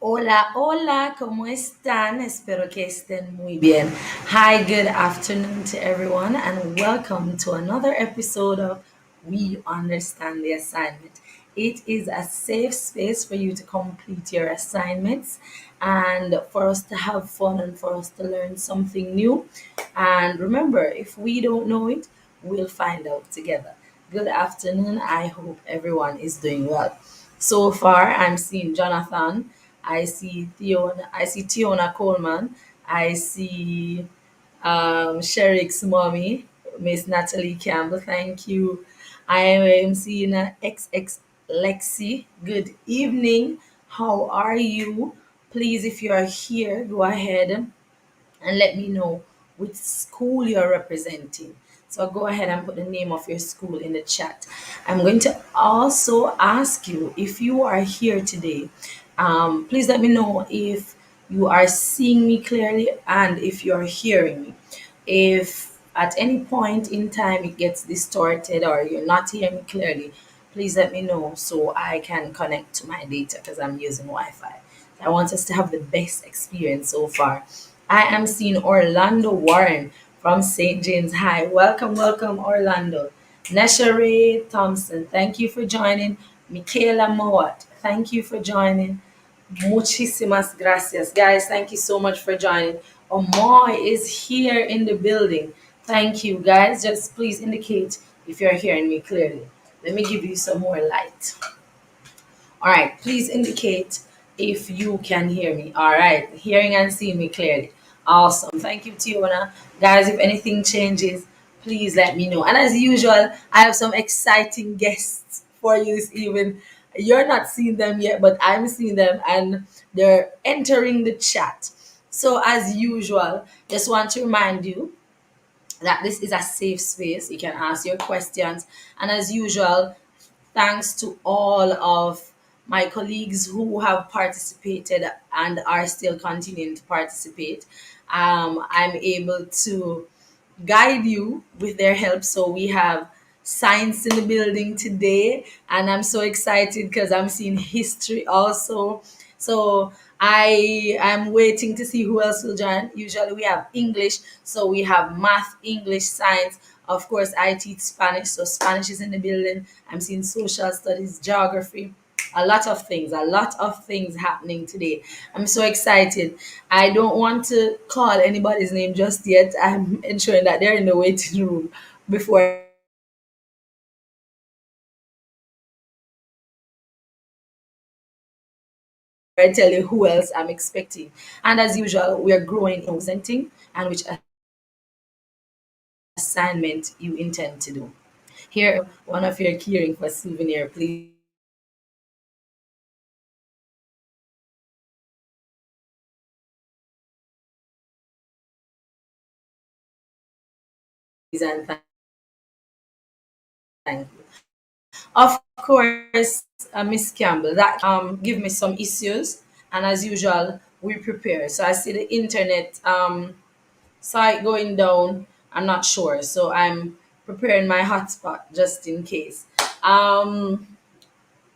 Hola, hola, ¿cómo están? Espero que estén muy bien. Hi, good afternoon to everyone, and welcome to another episode of We Understand the Assignment. It is a safe space for you to complete your assignments and for us to have fun and for us to learn something new. And remember, if we don't know it, we'll find out together. Good afternoon. I hope everyone is doing well. So far, I'm seeing Jonathan. I see Tiona Coleman. I see Sherrick's mommy, Miss Natalie Campbell. Thank you. I am seeing XX Lexi. Good evening. How are you? Please, if you are here, go ahead and let me know which school you're representing. So go ahead and put the name of your school in the chat. I'm going to also ask you if you are here today. Please let me know if you are seeing me clearly and if you are hearing me. If at any point in time it gets distorted or you're not hearing me clearly, please let me know so I can connect to my data because I'm using Wi Fi. I want us to have the best experience so far. I am seeing Orlando Warren from St. James High. Welcome, welcome, Orlando. Nesha Thompson, thank you for joining. Michaela Mowat, thank you for joining. Muchísimas gracias. Guys, thank you so much for joining. Omoy is here in the building. Thank you, guys. Just please indicate if you're hearing me clearly. Let me give you some more light. All right, please indicate if you can hear me. All right, hearing and seeing me clearly. Awesome. Thank you, Tiona. Guys, if anything changes, please let me know. And as usual, I have some exciting guests for you this evening. You're not seeing them yet, but I'm seeing them and they're entering the chat. So, as usual, just want to remind you that this is a safe space. You can ask your questions. And as usual, thanks to all of my colleagues who have participated and are still continuing to participate. I'm able to guide you with their help. So we have science in the building today, and I'm so excited because I'm seeing history also. So I am waiting to see who else will join. Usually we have English, so we have math, English, science. Of course, I teach Spanish, so Spanish is in the building. I'm seeing social studies, geography, a lot of things happening today. I'm so excited. I don't want to call anybody's name just yet. I'm ensuring that they're in the waiting room before I tell you who else I'm expecting. And as usual, we are growing in presenting and which assignment you intend to do. Here, one of your queuing for souvenir, please. And thank you. Of course, Miss Campbell, that give me some issues, and as usual, we prepare. So I see the internet site going down. I'm not sure, so I'm preparing my hotspot just in case. Um,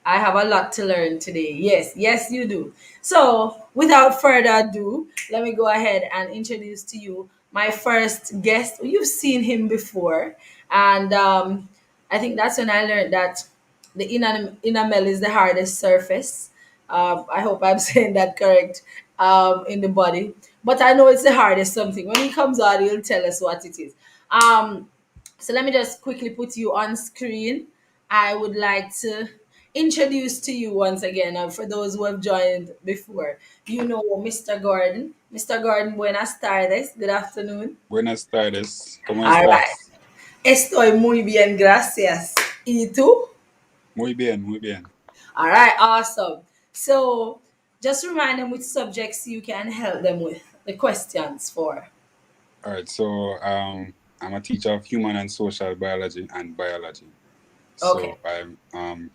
I have a lot to learn today. Yes, yes, you do. So, without further ado, let me go ahead and introduce to you my first guest. You've seen him before, and I think that's when I learned that the enamel is the hardest surface. I hope I'm saying that correct in the body, but I know it's the hardest something. When he comes out, he'll tell us what it is. Um, so let me just quickly put you on screen. I would like to introduce to you once again, for those who have joined before. You know Mr. Gordon. Mr. Gordon, buenas tardes. Good afternoon. Buenas tardes, ¿cómo All right. estás? Estoy muy bien, gracias. ¿Y tú? Muy bien, muy bien. All right, awesome. So just remind them which subjects you can help them with the questions for. All right, so I'm a teacher of human and social biology and biology. Okay. So I'm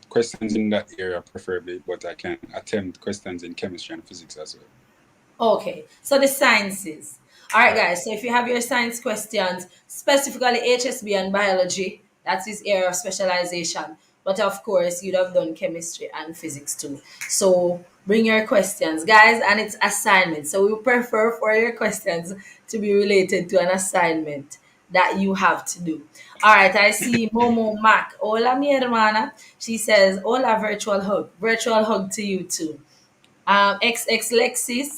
questions in that area preferably, but I can attempt questions in chemistry and physics as well. Okay, so the sciences. All right, All right, guys. So if you have your science questions, specifically HSB and biology, that's his area of specialization. But of course, you'd have done chemistry and physics too. So bring your questions, guys, and it's assignment. So we prefer for your questions to be related to an assignment that you have to do. All right, I see Momo Mac. Hola, mi hermana. She says, hola, virtual hug. Virtual hug to you too. XX Lexis.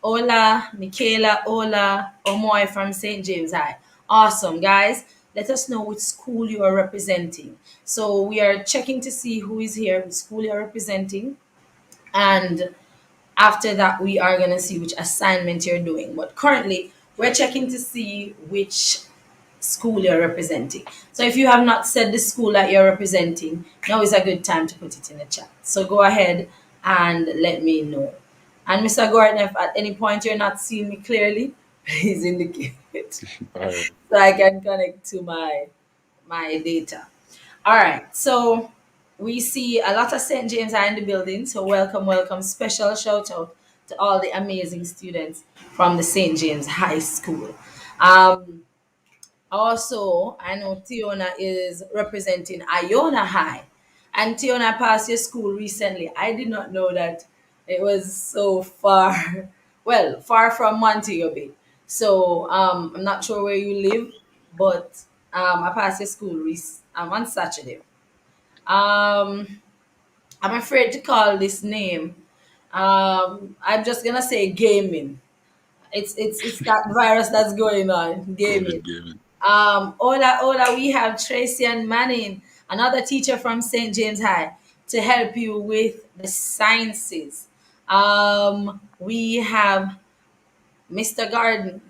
Hola, Michaela. Hola, Omoy from St. James High. Awesome, guys. Let us know which school you are representing. So we are checking to see who is here, which school you are representing. And after that, we are going to see which assignment you're doing. But currently, we're checking to see which school you're representing. So if you have not said the school that you're representing, now is a good time to put it in the chat. So go ahead and let me know. And Mr. Gordon, if at any point you're not seeing me clearly, please indicate All right. so I can connect to my data. All right. So we see a lot of St. James are in the building. So welcome, welcome. Special shout out to all the amazing students from the St. James High School. Um, Also, I know Tiona is representing Iona High. And Tiona passed your school recently. I did not know that it was so far, well, far from Montego Bay. So I'm not sure where you live, but I passed your school on Saturday. Um, I'm afraid to call this name. I'm just gonna say gaming. It's that virus that's going on, gaming. COVID gaming. Hola, hola, we have Tracy and Manning, another teacher from St. James High, to help you with the sciences. We have Mr. Garden.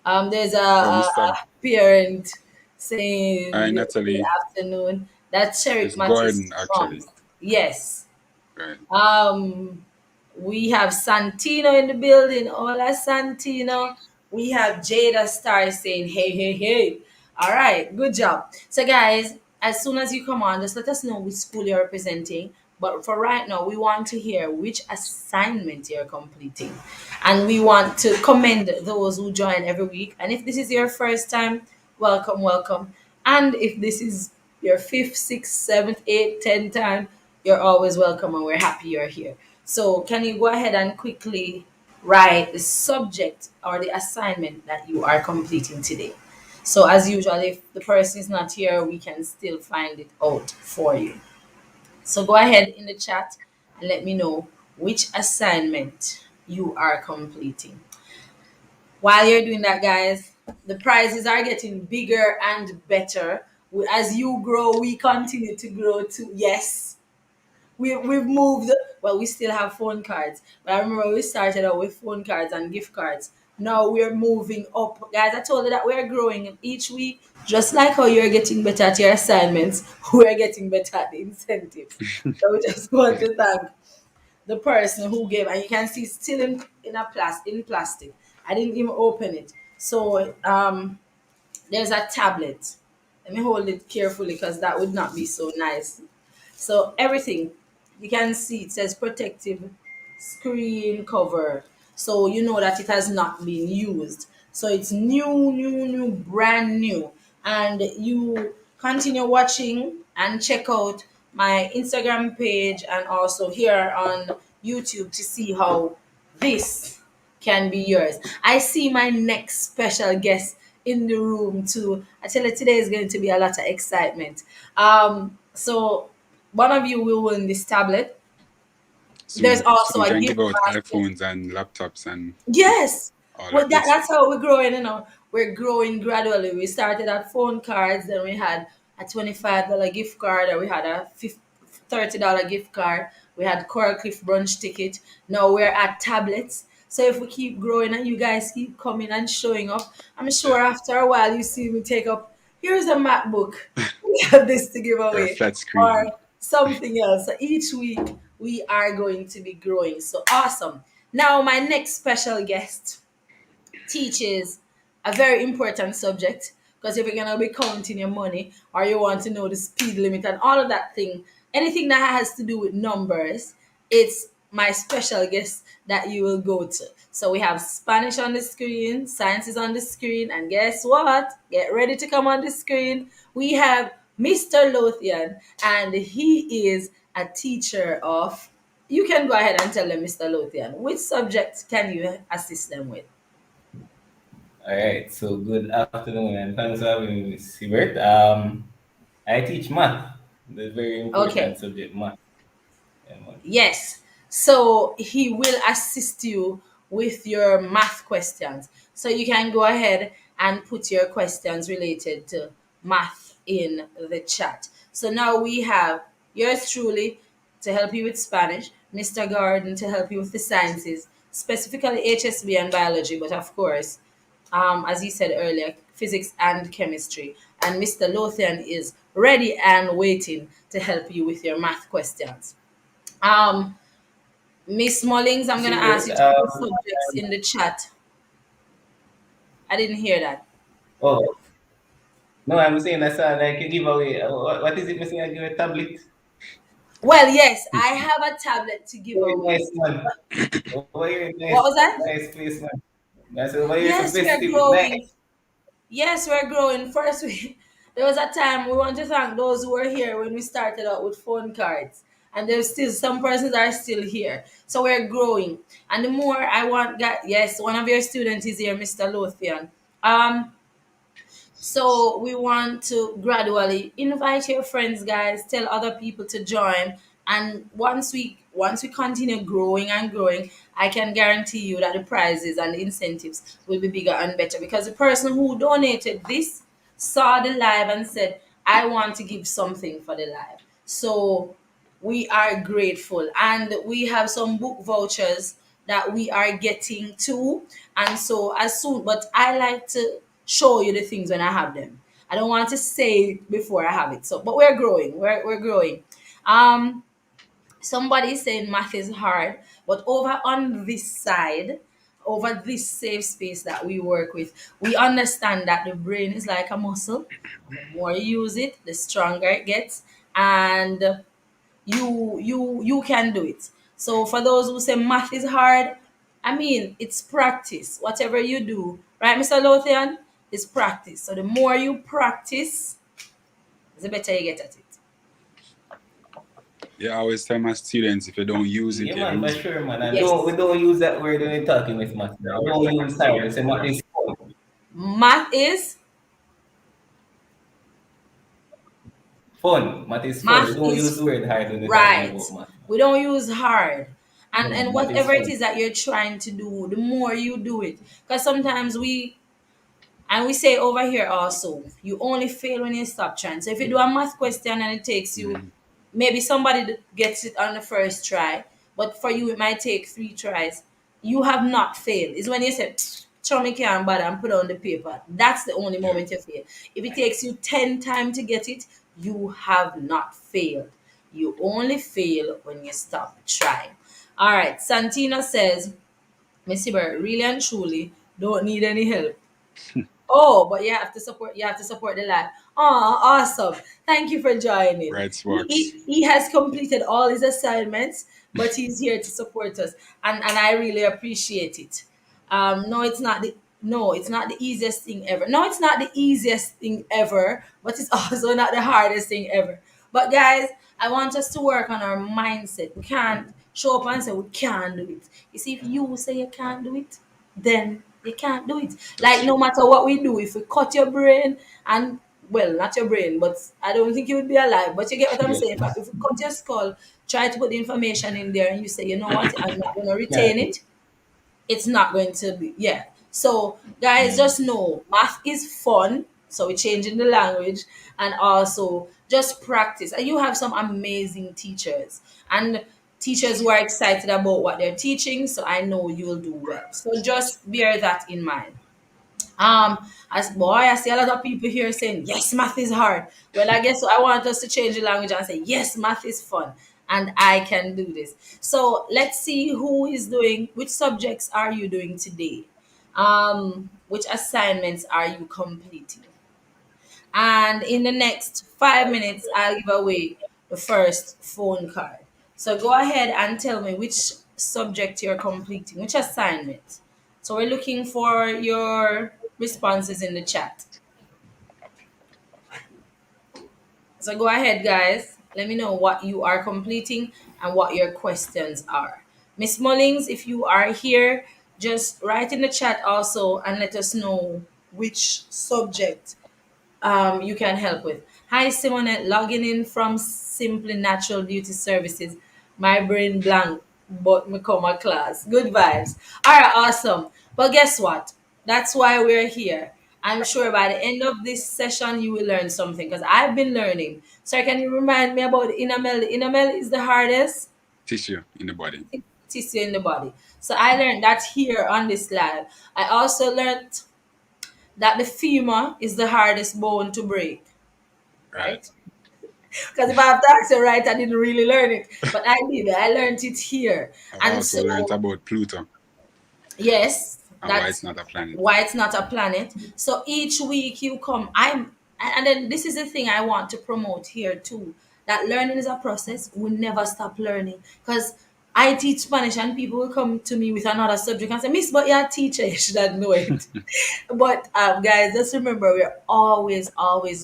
There's Oh, a Mr. parent saying Hi, good Natalie. afternoon. That's Sherrick It's Mattis' Gordon, actually. mom. Yes. Right. Um, we have Santino in the building. Hola, Santino. We have Jada Star saying, hey, hey, hey. All right, good job. So, guys, as soon as you come on, just let us know which school you're representing. But for right now, we want to hear which assignment you're completing. And we want to commend those who join every week. And if this is your first time, welcome, welcome. And if this is your fifth, sixth, seventh, eighth, tenth time, you're always welcome and we're happy you're here. So, can you go ahead and quickly write the subject or the assignment that you are completing today? So, as usual, if the person is not here, we can still find it out for you. So, go ahead in the chat and let me know which assignment you are completing. While you're doing that, guys, the prizes are getting bigger and better. As you grow, we continue to grow too. Yes, we've moved. Well, we still have phone cards, but I remember we started out with phone cards and gift cards. Now we're moving up, guys. I told you that we're growing each week, just like how you're getting better at your assignments. We're getting better at the incentives. So we just want to thank the person who gave, and you can see still in plastic. I didn't even open it. So there's a tablet. Let me hold it carefully because that would not be so nice. So everything you can see it says protective screen cover. So you know that it has not been used. So it's new, new, new, brand new. And you continue watching and check out my Instagram page and also here on YouTube to see how this can be yours. I see my next special guest in the room too. I tell you, today is going to be a lot of excitement. So one of you will win this tablet. There's Soon, also soon a can gift give out basket. iPhones and laptops and Yes. all Well, that good that's stuff. how we're growing, We're growing gradually. We started at phone cards, then we had a $25 gift card, and we had a $30 gift card. We had Coral Cliff brunch ticket. Now we're at tablets. So if we keep growing and you guys keep coming and showing up, I'm sure Yeah. after a while you see me take up, here's a MacBook. We have this to give Or a away. flat screen. Or something else. So each week we are going to be growing. So awesome. Now, my next special guest teaches a very important subject because if you're going to be counting your money or you want to know the speed limit and all of that thing, anything that has to do with numbers, it's my special guest that you will go to. So we have Spanish on the screen, science is on the screen, and guess what? Get ready to come on the screen. We have Mr. Lothian, and he is a teacher of You can go ahead and tell them, Mr. Lothian, which subject can you assist them with? All right, so good afternoon and thanks for having me, Miss Hubert. I teach math, the very Okay. important subject, math. Yeah, man. Yes. So he will assist you with your math questions. So you can go ahead and put your questions related to math in the chat. So now we have yours truly to help you with Spanish, Mr. Gordon to help you with the sciences, specifically HSB and biology, but of course, as you said earlier, physics and chemistry. And Mr. Lothian is ready and waiting to help you with your math questions. Um, Miss Mullings, I'm Miss gonna ask Hubert, you to put subjects in the chat. I didn't hear that. oh, no, I'm saying that's like a giveaway. What is it, Miss? I give a tablet? Well, yes, I have a tablet to give Very away. nice, man. Over here, What nice, was that? nice place, man. That's over here, so Yes, we are festive, growing. nice. Yes, we're growing. First, there was a time we want to thank those who were here when we started out with phone cards, and there's still some persons are still here. So we're growing, and the more I want, yes, one of your students is here, Mr. Lothian. Um, So we want to gradually invite your friends, guys, tell other people to join. And once we continue growing and growing, I can guarantee you that the prizes and the incentives will be bigger and better because the person who donated this saw the live and said, I want to give something for the live. So we are grateful and we have some book vouchers that we are getting too, and so as soon, but I like to show you the things when I have them. I don't want to say it before I have it. So but we're growing, we're growing. um Somebody is saying math is hard, but over on this side, over this safe space that we work with, we understand that the brain is like a muscle. The more you use it, the stronger it gets, and you can do it. So for those who say math is hard, I mean it's practice. Whatever you do, right, Mr. Lothian, is practice. So the more you practice, the better you get at it. Yeah, I always tell my students if you don't use it, Yeah, you man, for lose it. sure, man. And don't we Yes. don't use that word when we're talking with math. I Man. always Don't tell my use hard. We students say math is fun. Math is Fun. Math is fun. We math don't use the is word hard when we're talking right. about math. We don't use hard. Yeah, And man, math is whatever it fun. is that you're trying to do, the more you do it. Because sometimes and we say over here also, you only fail when you stop trying. So if you do a math question and it takes you, Mhm. maybe somebody gets it on the first try, but for you it might take 3 tries. You have not failed. It's when you say, show me can't bother and put on the paper. That's the only Yeah. moment you fail. If it takes you 10 times to get it, you have not failed. You only fail when you stop trying. All right, Santino says, Missy Bird, really and truly don't need any help. Oh, but you have to support the lad. Oh, awesome. Thank you for joining. Bright He, sparks. he, he has completed all his assignments, but he's here to support us. And I really appreciate it. No, it's not the easiest thing ever. No, it's not the easiest thing ever, but it's also not the hardest thing ever. But guys, I want us to work on our mindset. We can't show up and say we can't do it. You see, if you say you can't do it, then you can't do it. That's Like no true. matter what we do, if we cut your brain and well, not your brain, but I don't think you would be alive. But you get what I'm Yeah. saying? If we cut your skull, try to put the information in there and you say, you know what, I'm not gonna Yeah. retain it, it's not going to be, yeah. So guys, Yeah. just know math is fun, so we're changing the language, and also just practice, and you have some amazing teachers and teachers who are excited about what they're teaching, so I know you'll do well, so just bear that in mind. As boy, I see a lot of people here saying, yes, math is hard. Well, I guess I want us to change the language and say, yes, math is fun. And I can do this. So let's see who is doing, which subjects are you doing today? Which assignments are you completing? And in the next 5 minutes, I'll give away the first phone card. So go ahead and tell me which subject you're completing, which assignment. So we're looking for your responses in the chat. So go ahead, guys. Let me know what you are completing. and what your questions are. Miss Mullings, if you are here, just write in the chat also and let us know which subject you can help with. Hi, Simonette, logging in from Simply Natural Beauty Services. My brain blank, but me come a class. Good vibes. All right, awesome. But guess what? That's why we're here. I'm sure by the end of this session, you will learn something because I've been learning. So, can you remind me about the enamel? The enamel is the hardest Tissue in the body. tissue in the body. So, I learned that here on this lab. I also learned that the femur is the hardest bone to break, Right. right? Because if I have to answer right, I didn't really learn it, but I did. I learned it here, I've and also learned so about Pluto yes, and why it's that's not a planet. why it's not a planet. So each week you come, and then this is the thing I want to promote here too. That learning is a process. We never stop learning because I teach Spanish, and people will come to me with another subject and say, "Miss, but you're a teacher. You should have know it." But guys, just remember we're always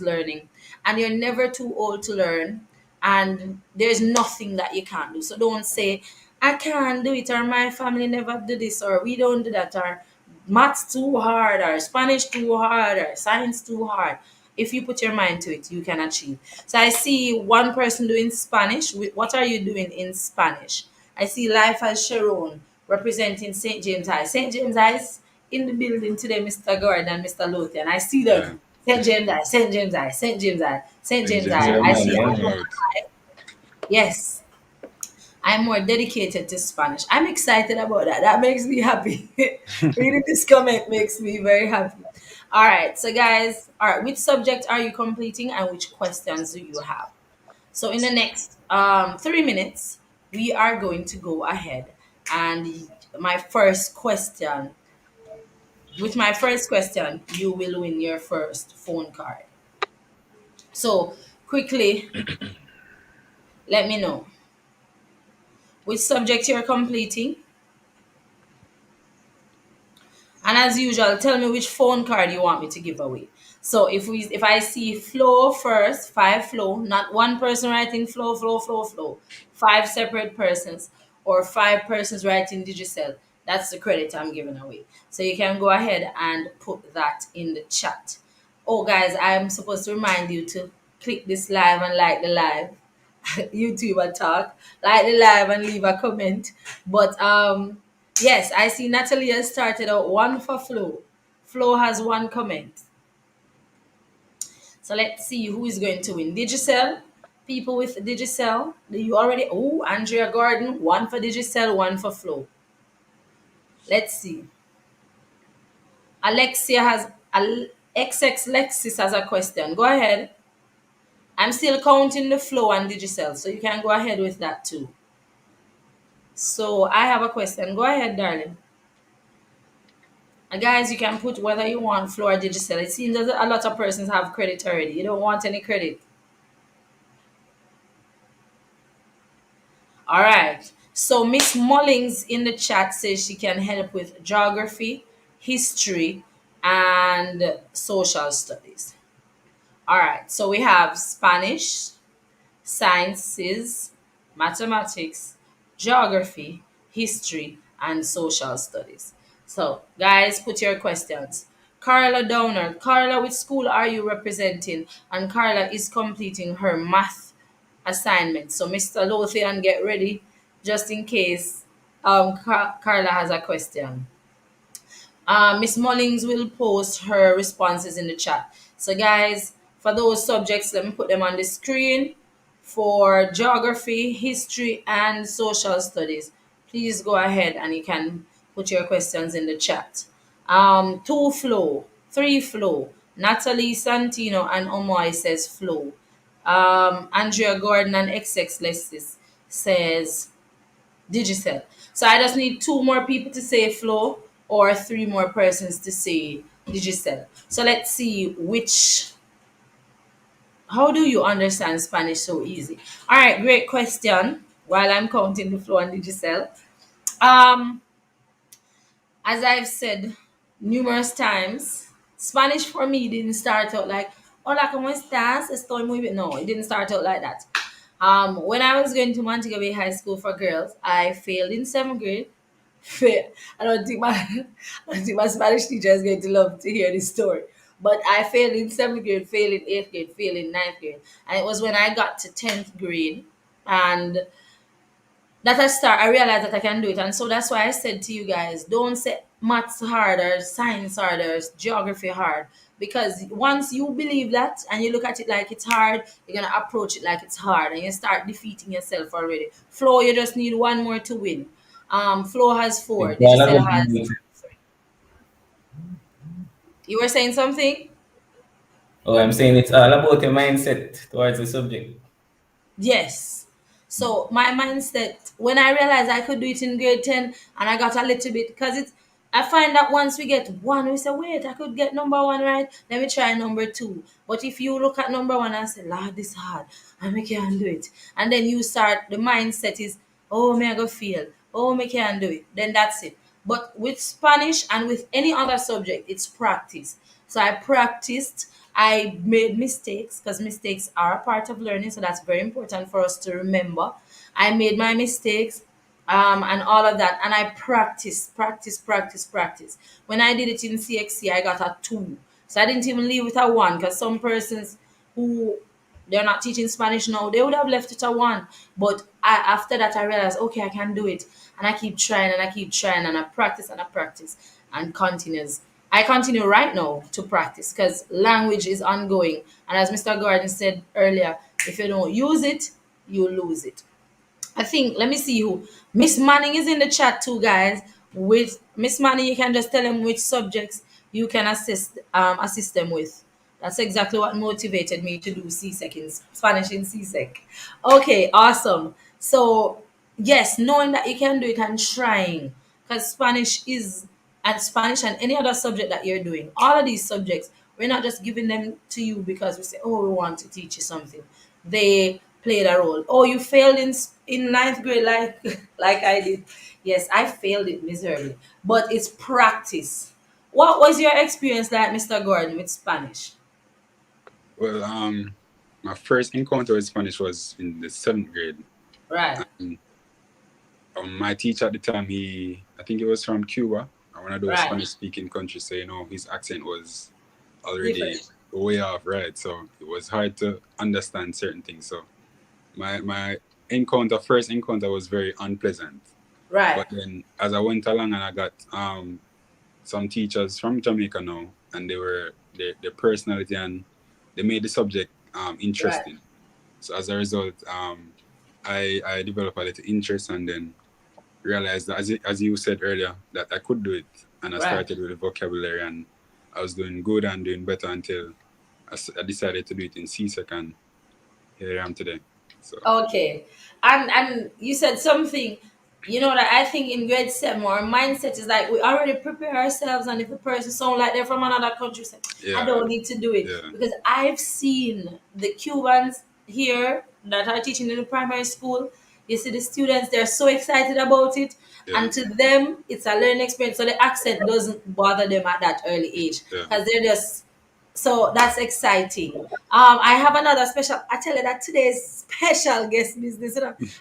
learning, and you're never too old to learn, and there's nothing that you can't do. So don't say I can't do it, or my family never do this, or we don't do that, or maths too hard, or Spanish too hard, or science too hard. If you put your mind to it, you can achieve. So I see one person doing Spanish. What are you doing in Spanish? I see Life as Sharon representing St. James High. St. James High is in the building today, Mr. Gordon and Mr. Lothian. I see Yeah. them. St. James High, St. James High, St. James High, St. St. James James High. High Yeah, I man. see must Yeah, move man. Alpha out. High. Yes, I'm more dedicated to Spanish. I'm excited about that. That makes me happy. Reading this comment makes me very happy. All right, so guys, all right, which subject are you completing and which questions do you have? So in the next 3 minutes, we are going to go ahead and my first question. With my first question, you will win your first phone card. So quickly, let me know which subject you're completing. And as usual, tell me which phone card you want me to give away. So if I see flow first, five flow, not one person writing flow, flow, flow, flow, five separate persons, or five persons writing Digicel, that's the credit I'm giving away. So you can go ahead and put that in the chat. Oh guys, I'm supposed to remind you to click this live and like the live. YouTuber talk, like the live and leave a comment. But yes, I see Natalie has started out one for Flo. Flo has one comment. So let's see who is going to win. Digicel, people with Digicel. You already, oh, Andrea Gordon, one for Digicel, one for Flo. Let's see. Alexia has, XX Lexis has a question. Go ahead. I'm still counting the Flow and Digicel, so you can go ahead with that too. So I have a question. Go ahead, darling. And guys, you can put whether you want Flow or Digicel. It seems that a lot of persons have credit already. You don't want any credit. All right. So Miss Mullings in the chat says she can help with geography, history, and social studies. All right. So we have Spanish, sciences, mathematics, geography, history, and social studies. So, guys, put your questions. Carla Downer, Carla, which school are you representing? And Carla is completing her math assignment. So, Mr. Lothian, get ready just in case Carla has a question. Miss Mullings will post her responses in the chat. So, guys, for those subjects, let me put them on the screen. For geography, history, and social studies, please go ahead and you can put your questions in the chat. Two flow, three flow. Natalie Santino and Omoy says flow. Andrea Gordon and XX Lessis says Digicel. So I just need two more people to say flow or three more persons to say Digicel. So let's see which. How do you understand Spanish so easy? All right, great question. While I'm counting the flow and Digicel, um, as I've said numerous times, Spanish for me didn't start out like "Hola, cómo estás? Estoy muy bien." No, it didn't start out like that. When I was going to Montego Bay High School for girls, I failed in seventh grade. I don't think my I don't think my Spanish teacher is going to love to hear this story. But I failed in seventh grade, failed in eighth grade, failed in ninth grade. And it was when I got to 10th grade and I realized that I can do it. And so that's why I said to you guys, don't say maths hard or science hard or geography hard. Because once you believe that and you look at it like it's hard, you're gonna approach it like it's hard and you start defeating yourself already. Flow, you just need one more to win. Flow has four, It's all Digicel about has mindset. three. You were saying something? Oh, I'm saying it's all about your mindset towards the subject. Yes. So my mindset, when I realized I could do it in grade 10 and I got a little bit, because it's, I find that once we get one, we say, wait, I could get number one right. Let me try number two. But if you look at number one and say, Lord, this hard, and we can't do it. And then you start, the mindset is, oh, me I go fail. Oh, me can't do it. Then that's it. But with Spanish and with any other subject, it's practice. So I practiced. I made mistakes because mistakes are a part of learning. So that's very important for us to remember. I made my mistakes and all of that. And I practiced, practice, practice, practice. When I did it in CXC, I got a two. So I didn't even leave with a one because some persons who they're not teaching Spanish now, they would have left it at one. But after that, I realized, okay, I can do it. And I keep trying and I keep trying and I practice and continues. I continue right now to practice because language is ongoing. And as Mr. Gordon said earlier, if you don't use it, you lose it. I think, let me see who. Miss Manning is in the chat too, guys. With Miss Manning, you can just tell them which subjects you can assist them with. That's exactly what motivated me to do CSEC in Spanish in CSEC. Okay, awesome. So yes, knowing that you can do it and trying, because Spanish and any other subject that you're doing, all of these subjects, we're not just giving them to you because we say, oh, we want to teach you something. They played a role. Oh, you failed in ninth grade like like I did. Yes, I failed it miserably, but it's practice. What was your experience like, Mr. Gordon, with Spanish? Well, my first encounter with Spanish was in the seventh grade. Right, And, my teacher at the time, I think he was from Cuba, one of those right, Spanish-speaking countries. So his accent was already different. way off, right? So it was hard to understand certain things. So my first encounter was very unpleasant. Right, But then as I went along and I got some teachers from Jamaica now, and they were their personality and they made the subject right, interesting. So as a result, I developed a little interest and then realized that as you said earlier that I could do it, and I right. started with the vocabulary and I was doing good and doing better until I decided to do it in CSEC, and here I am today. So Okay. And you said something, that I think in grade seven our mindset is like we already prepare ourselves, and if the person sound like they're from another country, say, I yeah, don't need to do it. yeah, Because I've seen the Cubans here that are teaching in the primary school. You see the students, they're so excited about it. yeah, And to them, it's a learning experience. So the accent doesn't bother them at that early age yeah. because they're just so that's exciting. I have another special. I tell you that today's special guest business.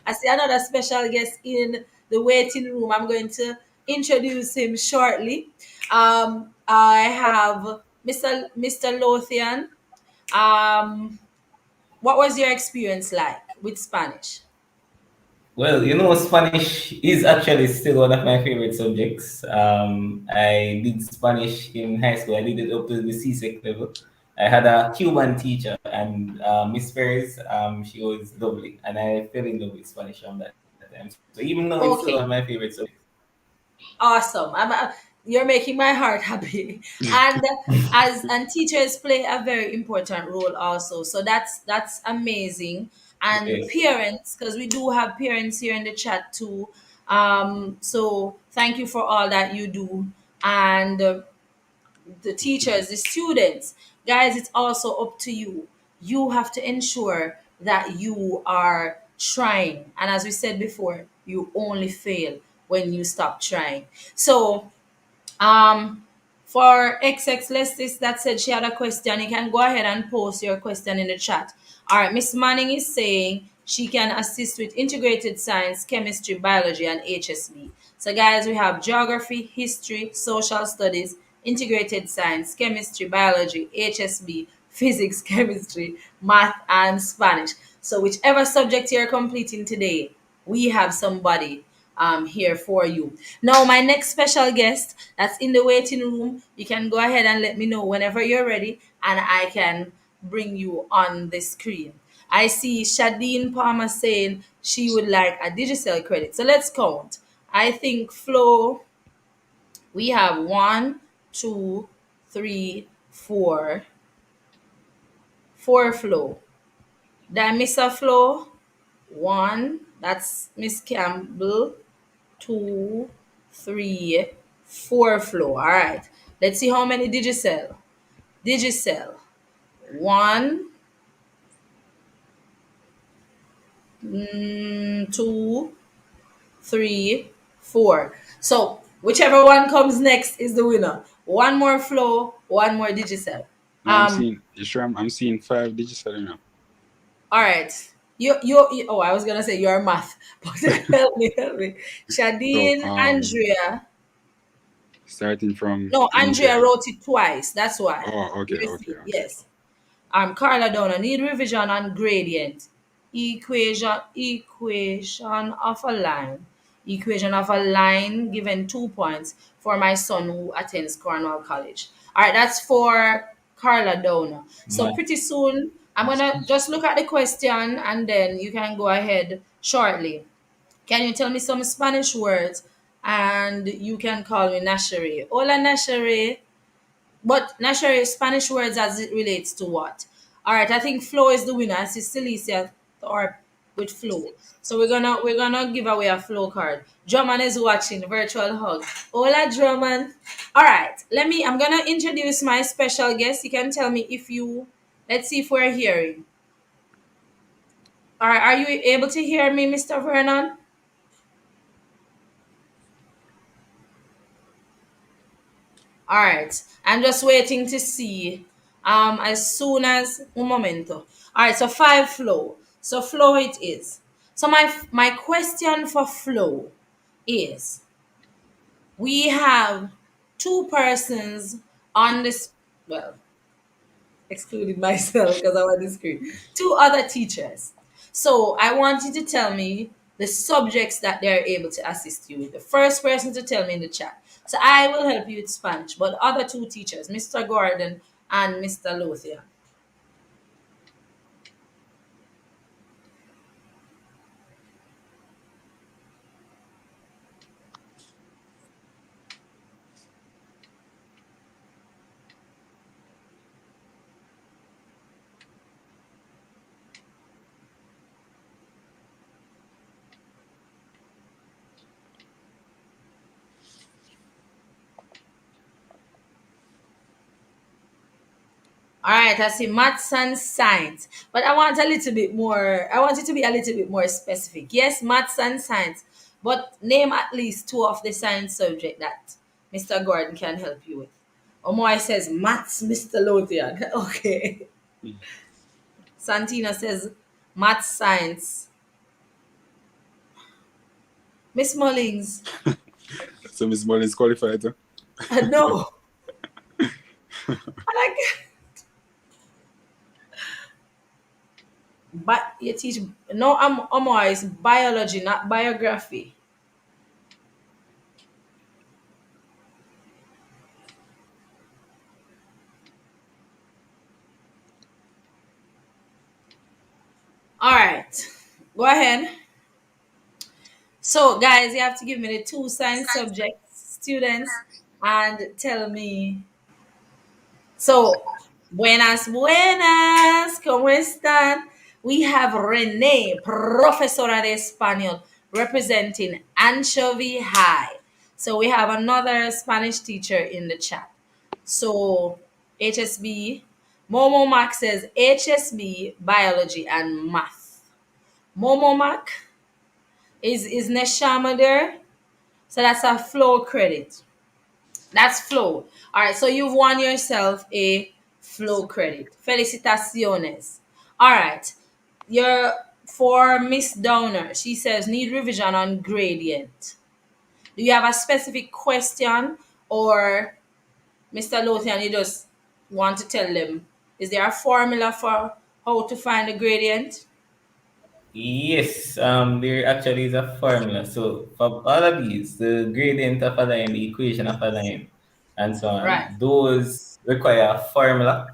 I see another special guest in the waiting room. I'm going to introduce him shortly. I have Mr. Lothian. Um, what was your experience like with Spanish? Well, Spanish is actually still one of my favorite subjects. I did Spanish in high school. I did it up to the CSEC level. I had a Cuban teacher, and Miss Perez, she was lovely, and I fell in love with Spanish from that time. So even though it's still one of my Okay, favorite subjects. awesome. You're making my heart happy. And teachers play a very important role also. So that's amazing. And Yes. parents, because we do have parents here in the chat too. So thank you for all that you do. And the teachers, the students, guys, it's also up to you. You have to ensure that you are trying. And as we said before, you only fail when you stop trying. So, um, for XX Lestis that said she had a question, you can go ahead and post your question in the chat. All right, Miss Manning is saying She can assist with integrated science, chemistry, biology, and HSB. So, guys, we have geography, history, social studies, integrated science, chemistry, biology, HSB, physics, chemistry, math, and Spanish. So, whichever subject you're completing today, we have somebody here for you. Now, my next special guest that's in the waiting room, you can go ahead and let me know whenever you're ready, and I can bring you on the screen. I see Shadeen Palmer saying she would like a digital credit. So let's count. I think Flo, we have one, two, three, four Flo. Did I miss a Flo? One, that's Miss Campbell. Two, three, four Flo. All right. Let's see how many did you sell. Digicel. One, two, three, four. So whichever one comes next is the winner. One more Flow, one more Digicel. No, I'm seeing. You sure? I'm seeing 5 digits right now. All right. Oh, I was gonna say you're math, but help me. So Shadeen, Andrea. starting from No, Andrea Andrea. wrote it twice. That's why. Oh, okay, You okay, see, okay. yes. Carla Downer, need revision on gradient. Equation of a line. Equation of a line given 2 points for my son who attends Cornwall College. All right, that's for Carla Downer. So Math. pretty soon, I'm gonna just look at the question and then you can go ahead shortly. Can you tell me some Spanish words? And you can call me Nashare. Hola Nashare. But naturally, Spanish words as it relates to what? All right, I think Flo is the winner. I see Celicia or with Flo. So we're gonna give away a Flo card. Drummond is watching. Virtual hug. Hola, Drummond. All right, I'm gonna introduce my special guest. You can tell me if you. Let's see if we're hearing. All right, are you able to hear me, Mr. Vernon? All right. I'm just waiting to see. As soon as un momento. All right. So five Flow. So Flow it is. So my question for Flow is: we have two persons on this. Well, excluding myself because I'm on the screen. Two other teachers. So I want you to tell me the subjects that they're able to assist you with. The first person to tell me in the chat. So I will help you with Spanish, but other two teachers, Mr. Gordon and Mr. Lothian. All right, I see maths and science, but I want a little bit more. I want it to be a little bit more specific. Yes, maths and science, but name at least two of the science subject that Mr. Gordon can help you with. Omoy says maths, Mr. Lothian. Okay. Hmm. Santina says maths, science. Miss Mullings. So Miss Mullins qualified. Huh? No. I like but you teach no Omoy is biology, not biography. All right. Go ahead. So, guys, you have to give me the two science subjects, students, and tell me. So, buenas, ¿cómo están? We have Renee, profesora de español, representing Anchovy High. So, we have another Spanish teacher in the chat. So, HSB, Momo Mac says HSB, biology, and math. Momo Mac, is Neshama there? So that's a flow credit. That's flow. All right. So you've won yourself a flow credit. Felicitaciones. All right. You're For Miss Downer, she says need revision on gradient. Do you have a specific question, or Mr. Lothian, you just want to tell them? Is there a formula for how to find the gradient? Yes, there actually is a formula. So for all of these, the gradient of a line, the equation of a line, and so Right, on, those require a formula.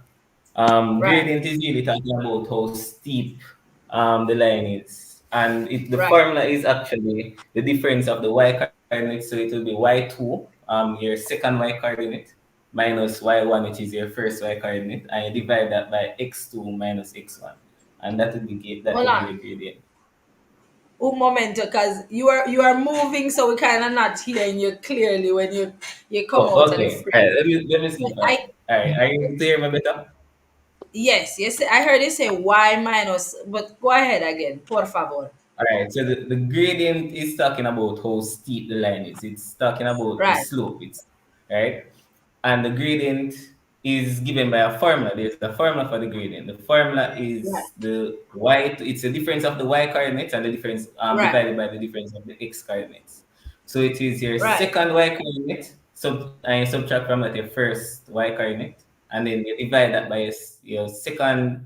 right, Gradient is really talking about how steep the line is. And the right, formula is actually the difference of the y coordinate. So it will be y2, your second y coordinate, minus y1, which is your first y coordinate, and you divide that by x2 minus x1. And that hold will be on. your gradient. Un momento, because you are moving, so we kind of not hearing you clearly when you come out Oh, of the okay. All right. frame. Let me see So if I. All right. Are you able to hear me better? yes, yes, I heard you say y minus, but go ahead again, por favor. All right. So the gradient is talking about how steep the line is. It's talking about the Right, slope. It's right. And the gradient is given by a formula. There's a formula for the gradient. The formula right, is the y. It's the difference of the y coordinates and the difference right, divided by the difference of the x coordinates. So it is your right. second y coordinate and you subtract from that your first y coordinate, and then you divide that by your second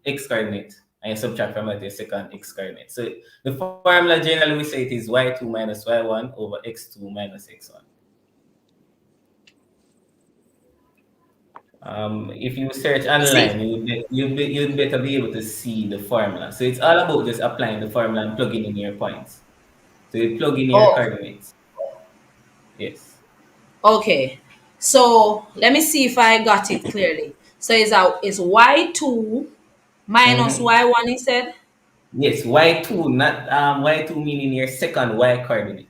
x coordinate, and you subtract from that your second x coordinate. So the formula generally we say it is y2 minus y1 over x2 minus x1. If you search See, online, you'd better be able to see the formula. So it's all about just applying the formula and plugging in your points. So you plug in your oh, coordinates. Yes. okay. So let me see if I got it clearly. So it's y2 minus Mm-hmm. y1 instead. Yes, y2, not y2 meaning your second y coordinate.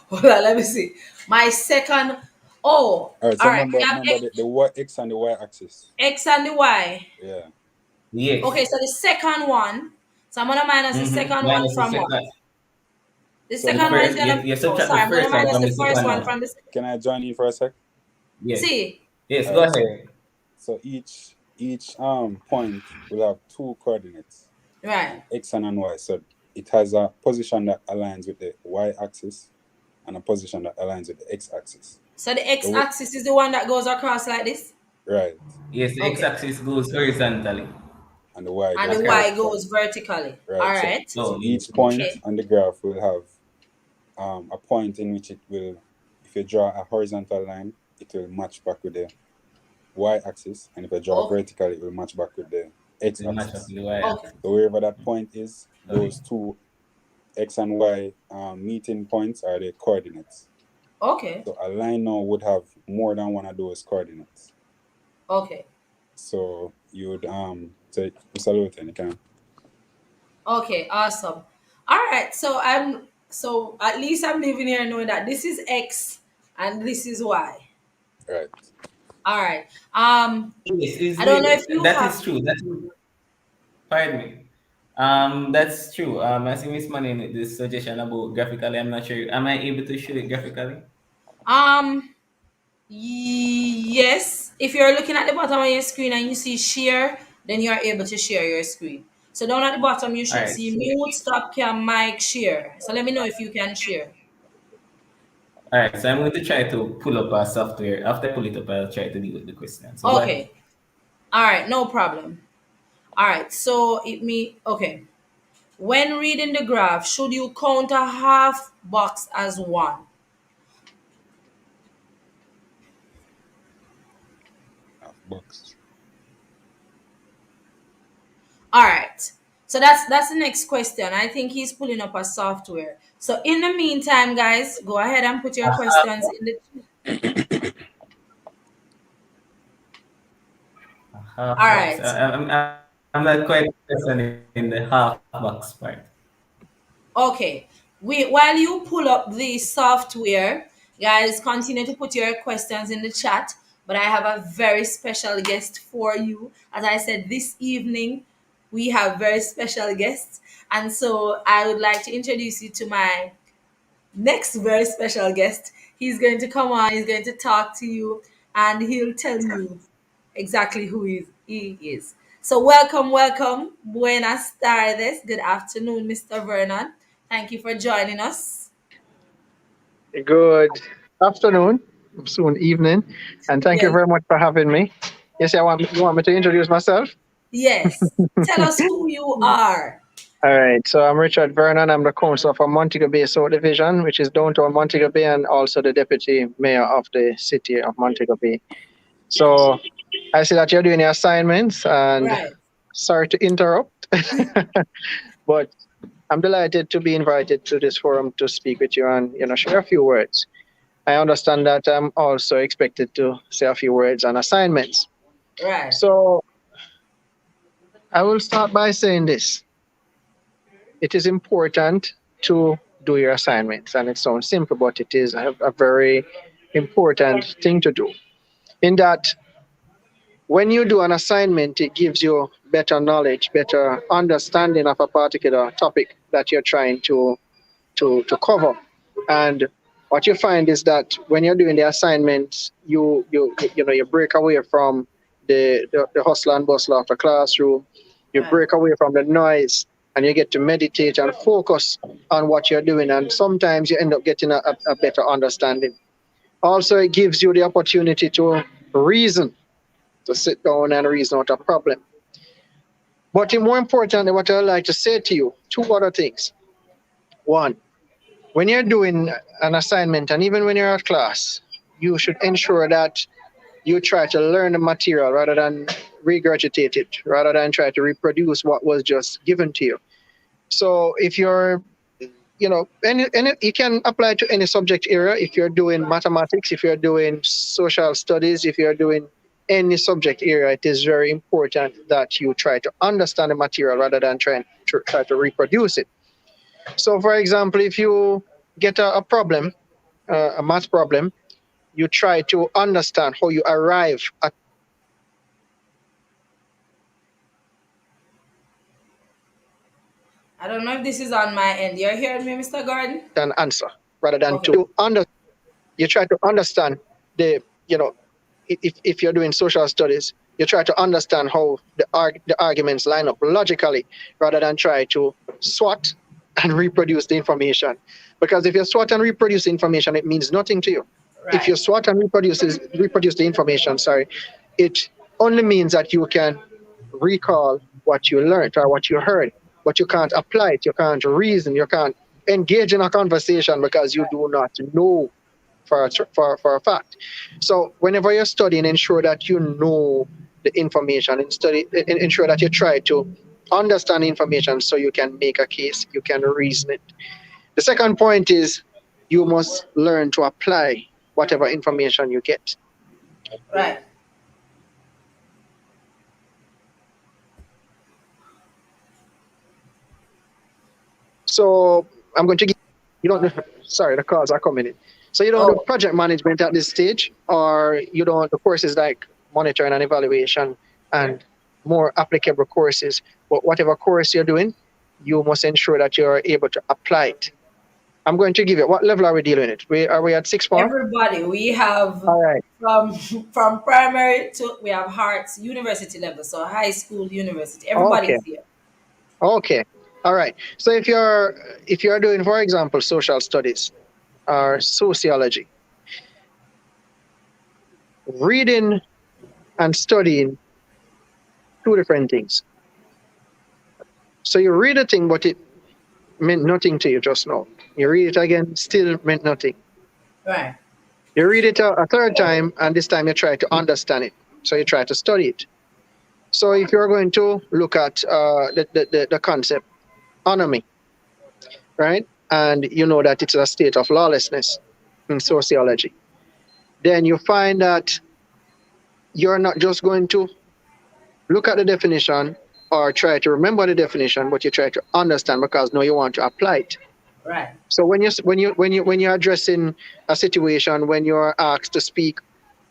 Hold on, let me see. My second. Oh, All right. So all right. remember, We have remember the y x and the y axis. x and the y. Yeah. Okay, Yes. so the second one. So I'm gonna minus the Mm-hmm. second one Minus the from what? second. The So The second one is first, gonna you be. Oh, subtract the sorry. I'm gonna first one minus from the the first second one one. from the. can I join in for a sec? Yes. See. Yes, All go right. So ahead. each point will have two coordinates, Right. x and y. So it has a position that aligns with the y axis and a position that aligns with the x axis. So the The w- x-axis is the one that goes across like this. right, Yes, the Okay. x-axis goes horizontally. and the y And goes the y Okay. vertically. goes vertically. All Right. So right. so Oh, yes. each point Okay. on the graph will have a point in which it will, if you draw a horizontal line, it will match back with the y-axis, and if I draw Okay. vertically, it will match back with the They match up x-axis. with the Okay. y-axis. So wherever that point is, Okay. those two x and y meeting points are the coordinates. Okay. So a line now would have more than one of those coordinates. Okay. So you would say salute and you can Okay. Awesome. All right. So at least I'm living here knowing that this is x and this is y. right. All right. Yes, I don't know if you that have. is true. Pardon me. That's true. I see Miss Money in this suggestion about graphically. I'm not sure. Am I able to show it graphically? Um. Yes, if you're looking at the bottom of your screen and you see share, then you are able to share your screen. So down at the bottom, you All should right. see So, mute, stop cam, mic, share. So let me know if you can share. all right. So I'm going to try to pull up our software. After I pull it up, I'll try to deal with the question. So go ahead. Okay. All right, no problem. All right, so okay. When reading the graph, should you count a half box as one? Half box. All right. So that's the next question. I think he's pulling up a software. So in the meantime, guys, go ahead and put your questions in the. A half All box. right. I'm not quite interested in the half box part. Okay. While you pull up the software, guys, continue to put your questions in the chat. But I have a very special guest for you. As I said, this evening we have very special guests. And so I would like to introduce you to my next very special guest. He's going to come on, he's going to talk to you, and he'll tell you exactly who he is. So welcome, welcome. Buenas tardes. Good afternoon, Mr. Vernon. Thank you for joining us. Good afternoon, soon evening, and thank you Yes. very much for having me. Yes, you want me to introduce myself? Yes. Tell us who you are. All right, so I'm Richard Vernon. I'm the councillor for Montego Bay South Division, which is downtown Montego Bay, and also the deputy mayor of the city of Montego Bay. So I see that you're doing your assignments, and Right. sorry to interrupt, but I'm delighted to be invited to this forum to speak with you and share a few words. I understand that I'm also expected to say a few words on assignments. Right. So I will start by saying this. It is important to do your assignments, and it sounds simple, but it is a very important thing to do. In that, when you do an assignment, it gives you better knowledge, better understanding of a particular topic that you're trying to cover. And what you find is that when you're doing the assignments, you break away from the hustle and bustle of the classroom. You Right. break away from the noise, and you get to meditate and focus on what you're doing. And sometimes you end up getting a better understanding. Also, it gives you the opportunity to reason, to sit down and reason out a problem. But more importantly, what I like to say to you, two other things. One, when you're doing an assignment and even when you're at class, you should ensure that you try to learn the material rather than regurgitate it, rather than try to reproduce what was just given to you. So if you're, any you can apply to any subject area. If you're doing mathematics, if you're doing social studies, if you're doing any subject area, it is very important that you try to understand the material rather than try to reproduce it. So, for example, if you get a problem, a math problem, you try to understand how you arrive at I don't know if this is on my end. You're hearing me, Mr. Gordon? an answer rather than Okay. you try to understand the you know if you're doing social studies, you try to understand how the arguments line up logically rather than try to swat and reproduce the information. Because if you swat and reproduce the information, it means nothing to you. If Right. you swat and reproduce the information, sorry, it only means that you can recall what you learned or what you heard, but you can't apply it, you can't reason, you can't engage in a conversation because you do not know for a fact. So whenever you're studying, ensure that you know the information and ensure that you try to understand the information so you can make a case, you can reason it. The second point is you must learn to apply whatever information you get. Right. So I'm going to give you don't sorry, the calls are coming in. So you don't do Oh, project management at this stage, or you don't the courses like monitoring and evaluation and more applicable courses. But whatever course you're doing, you must ensure that you're able to apply it. I'm going to give you what level are we dealing with? Are we at sixth form? everybody. We have All right. from from primary to we have Hearts university level, so high school, university. Okay. Everybody's here. Okay. All right. So if you're doing, for example, social studies or sociology, reading and studying two different things. So you read a thing, but it meant nothing to you just now. You read it again, still meant nothing. Right. You read it a third time, and this time you try to understand it. So you try to study it. So if you're going to look at the concept anomy, right, and you know that it's a state of lawlessness in sociology, then you find that you're not just going to look at the definition or try to remember the definition, but you try to understand because now you want to apply it. Right. So when you're addressing a situation, when you're asked to speak,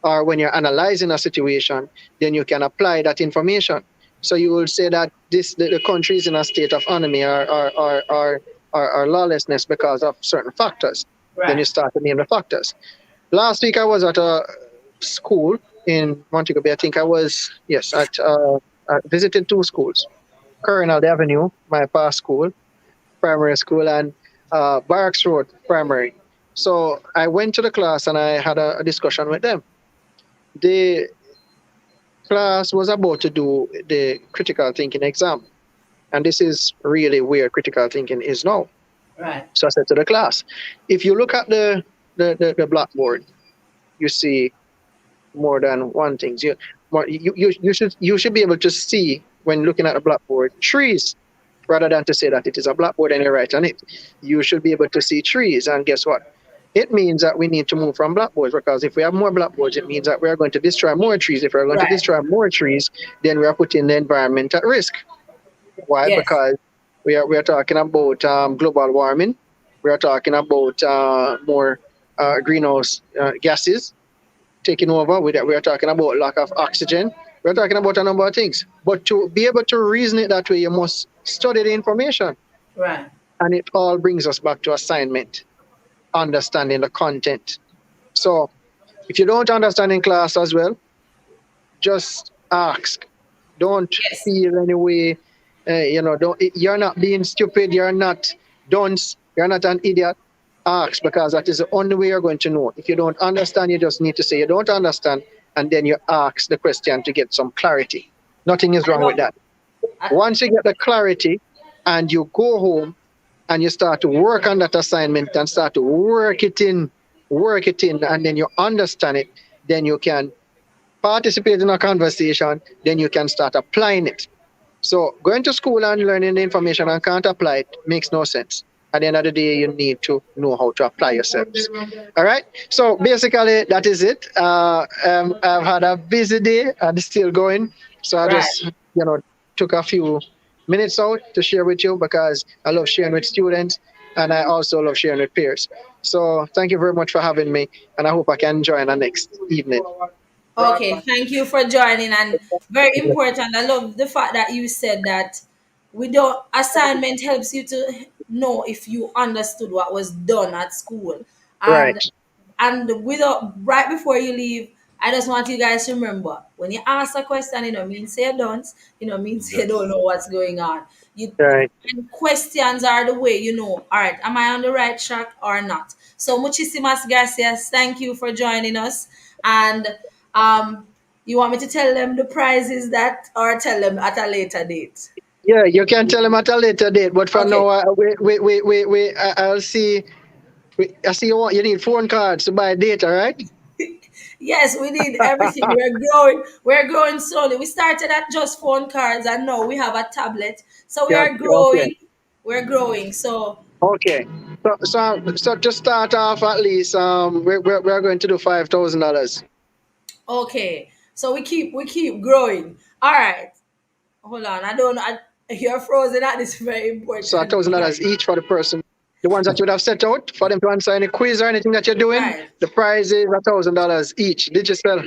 or when you're analyzing a situation, then you can apply that information. So you will say that the country is in a state of enemy or lawlessness because of certain factors. Then you Right. start to name the factors. Last week I was at a school in Montego Bay. I think I was, yes, at visited two schools: Coronel Avenue, my past school, primary school, and Barracks Road Primary. So I went to the class and I had a discussion with them. The class was about to do the critical thinking exam, and this is really where critical thinking is now. Right. So I said to the class, if you look at the blackboard, you see more than one thing. You should be able to see when looking at the blackboard trees rather than to say that it is a blackboard and you write on it. You should be able to see trees, and guess what? It means that we need to move from blackboards, because if we have more blackboards, it means that we are going to destroy more trees. If we are going to Right. destroy more trees, then we are putting the environment at risk. Why? Yes. Because we are talking about global warming. We are talking about more greenhouse gases taking over. We are talking about lack of oxygen. We're talking about a number of things. But to be able to reason it that way, you must study the information. Right. And it all brings us back to assignment, understanding the content. So if you don't understand in class as well, just ask. Don't Yes. feel any way. Don't. You're not being stupid. You're not dunce. You're not an idiot. Ask, because that is the only way you're going to know. If you don't understand, you just need to say you don't understand, and then you ask the question to get some clarity. Nothing is I wrong with love. that. I, Once you get the clarity, and you go home and you start to work on that assignment and start to work it in, and then you understand it, then you can participate in a conversation, then you can start applying it. So going to school and learning the information and can't apply it makes no sense. At the end of the day, you need to know how to apply yourselves. All right. So basically, that is it. I've had a busy day and it's still going. So I right. just, took a few minutes out to share with you, because I love sharing with students and I also love sharing with peers. So thank you very much for having me, and I hope I can join the next evening. Okay, thank you for joining. And very important, I love the fact that you said that we don't assignment helps you to know if you understood what was done at school. Right. And without right before you leave, I just want you guys to remember, when you ask a question, mean say you don't, mean say you don't Yes. know what's going on. You Right. and questions are the way all right, am I on the right track or not? So muchísimas gracias. Thank you for joining us. And you want me to tell them the prizes that, or tell them at a later date? Yeah, you can tell them at a later date, but for Okay. now, I'll see. I see you need phone cards to buy data, right? Yes, we need everything. We're growing slowly. We started at just phone cards, and now we have a tablet. So we Yeah. are Okay. growing. We're growing. So Okay. So to start off, at least, we're going to do $5,000. okay. So we keep growing. All right. Hold on. I don't know. You're frozen at this very So important part. $1,000 each for the person. The ones that you would have set out for them to answer any quiz or anything that you're doing, Right. the prize is $1,000 each, digital.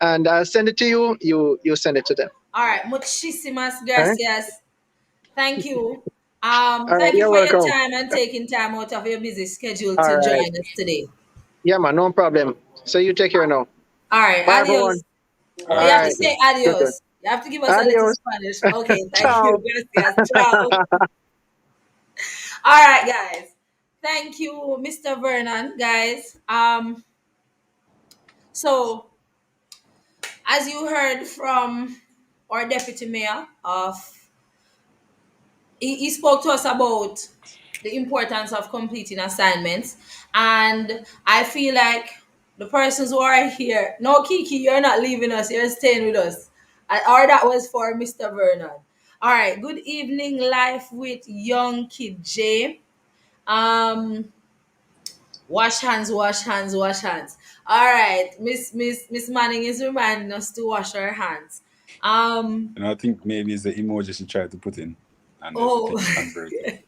And I'll send it to you. You send it to them. All right. Muchísimas All right. gracias. Thank you. All right. Thank you You're for your welcome. time and taking time out of your busy schedule All to right. join us today. Yeah, man. No problem. So you take care now. All right. Bye, Adios. everyone. Oh, All you right. have All to right. Take care. say Good, good. adios. You have to give us a little Adios. Spanish. Okay. Thank you. Ciao. Gracias. Ciao. All right, guys. Thank you, Mr. Vernon, guys. So as you heard from our deputy mayor he spoke to us about the importance of completing assignments, and I feel like the persons who are here, no, Kiki, you're not leaving us, you're staying with us. Or that was for Mr. Vernon. All right, good evening, life with young kid J. um Wash hands, wash hands, wash hands. All right, Miss Manning is reminding us to wash our hands. um And I think maybe it's the emoji she tried to put in, and then oh, it converted.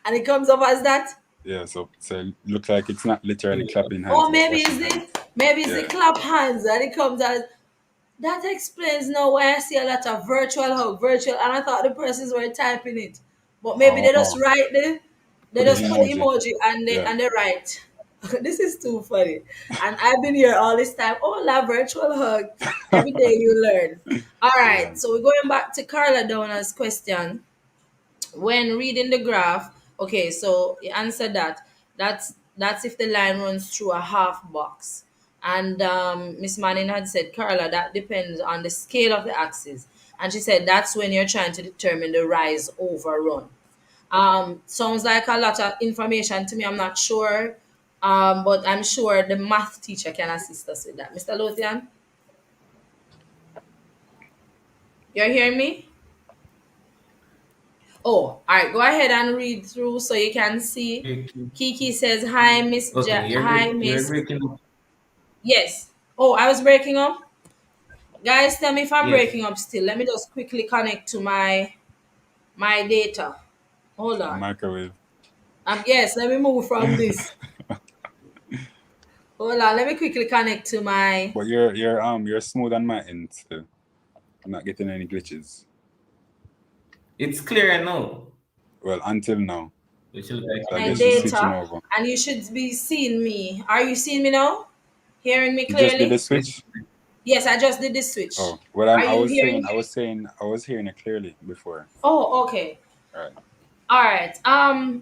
and it comes up as that. Yeah, so it looks like it's not literally clapping hands, Oh, but maybe washing it's hands. the Yeah. clap hands and it comes as that. Explains now why I see a lot of virtual hug, virtual, and I thought the persons were typing it, but maybe they just Oh, write put they the just put the emoji. emoji and they Yeah. and they write. This is too funny. And I've been here all this time. Oh, la virtual hug. Every day you learn. All Yeah. right. So we're going back to Carla Donna's question. When reading the graph, okay, so you answered that. That's if the line runs through a half box. And Miss Manning had said, Carla, that depends on the scale of the axis. And she said that's when you're trying to determine the rise over run. Sounds like a lot of information to me. I'm not sure, but I'm sure the math teacher can assist us with that. Mr. Lothian, you're hearing me? Oh, all right. Go ahead and read through so you can see. Breaking. Kiki says, "Hi, Miss. Okay, Hi, you're Miss. breaking up. Yes. Oh, I was breaking up. Guys, tell me if I'm Yes. breaking up still. Let me just quickly connect to my data. Hold A on. microwave. Yes. Let me move from this. Hold on. Let me quickly connect to my. But you're smooth on my end still. I'm not getting any glitches. It's clear now. Well, until now. Which look like So I My I'm guess you're breaking up. switching data, over. and you should be seeing me. Are you seeing me now? Hearing me You just did the clearly? Yes. switch? Yes, I just did the switch. Oh, well, Are I you was hearing saying, me? I was hearing it clearly before. Oh, okay. All right. All right.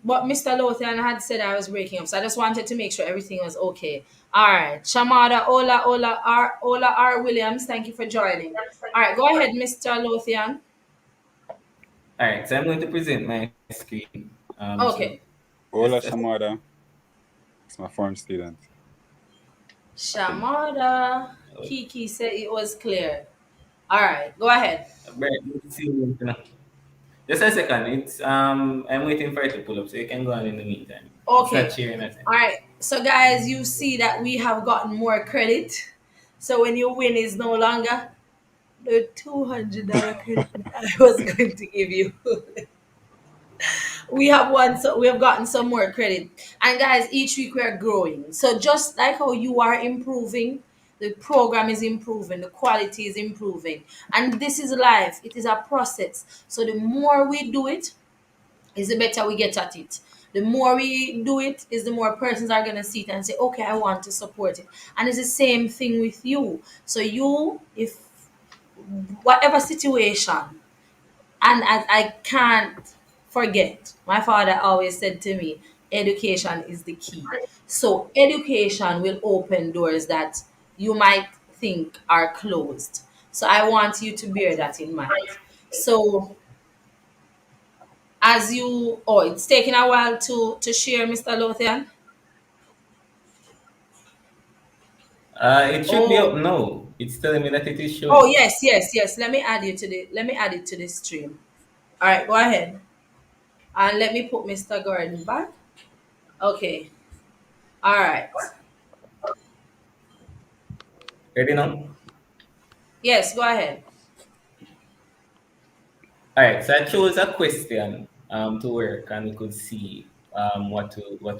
But Mr. Lothian had said I was breaking up, so I just wanted to make sure everything was okay. All right. Shamada, Ola R. Williams, thank you for joining. All right, go ahead, Mr. Lothian. All right, so I'm going to present my screen. So Okay. just Ola a second. Shamada. It's my former student. I think. Shamada, Kiki said it was clear. All right, go ahead. Right, let's see, just a second. It's I'm waiting for it to pull up, so you can go on in the meantime. It's not Okay. sharing at All right. So, guys, you see that we have gotten more credit. So, when you win, is no longer the $200 credit that I was going to give you. We have gotten some more credit. And, guys, each week we are growing. So, just like how you are improving, the program is improving, the quality is improving. And this is life, it is a process. So, the more we do it, is the better we get at it. The more we do it, is the more persons are gonna see it and say, okay, I want to support it. And it's the same thing with you. So you, if whatever situation, and as I can't forget, my father always said to me, education is the key. So education will open doors that you might think are closed. So I want you to bear that in mind. So as you it's taking a while to share, Mr. Lothian. It should be up Oh, now. It's telling me that it is oh, showing. yes. Let me add it to the stream. All right, go ahead. And let me put Mr. Gordon back. Okay. All right. Ready now? Yes, go ahead. All right, so I chose a question to work, and we could see what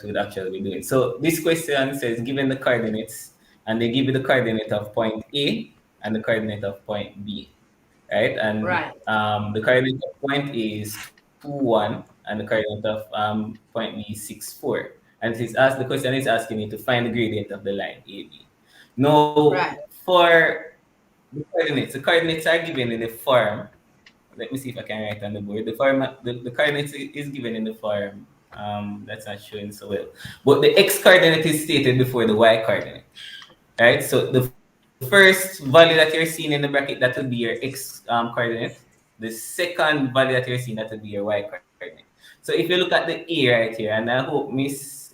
we'd actually be doing. So this question says, given the coordinates, and they give you the coordinate of point A and the coordinate of point B, right? And Right. the coordinate of point A is 2, 1, and the coordinate of point B is 6, 4. And the question is asking you to find the gradient of the line AB. Now, Right. for the coordinates are given in the form. Let me see if I can write on the board. The coordinates is given in the form. That's not showing so well. But the x coordinate is stated before the y coordinate, right? So the first value that you're seeing in the bracket, that would be your x coordinate. The second value that you're seeing, that would be your y coordinate. So if you look at the A right here, and I hope Miss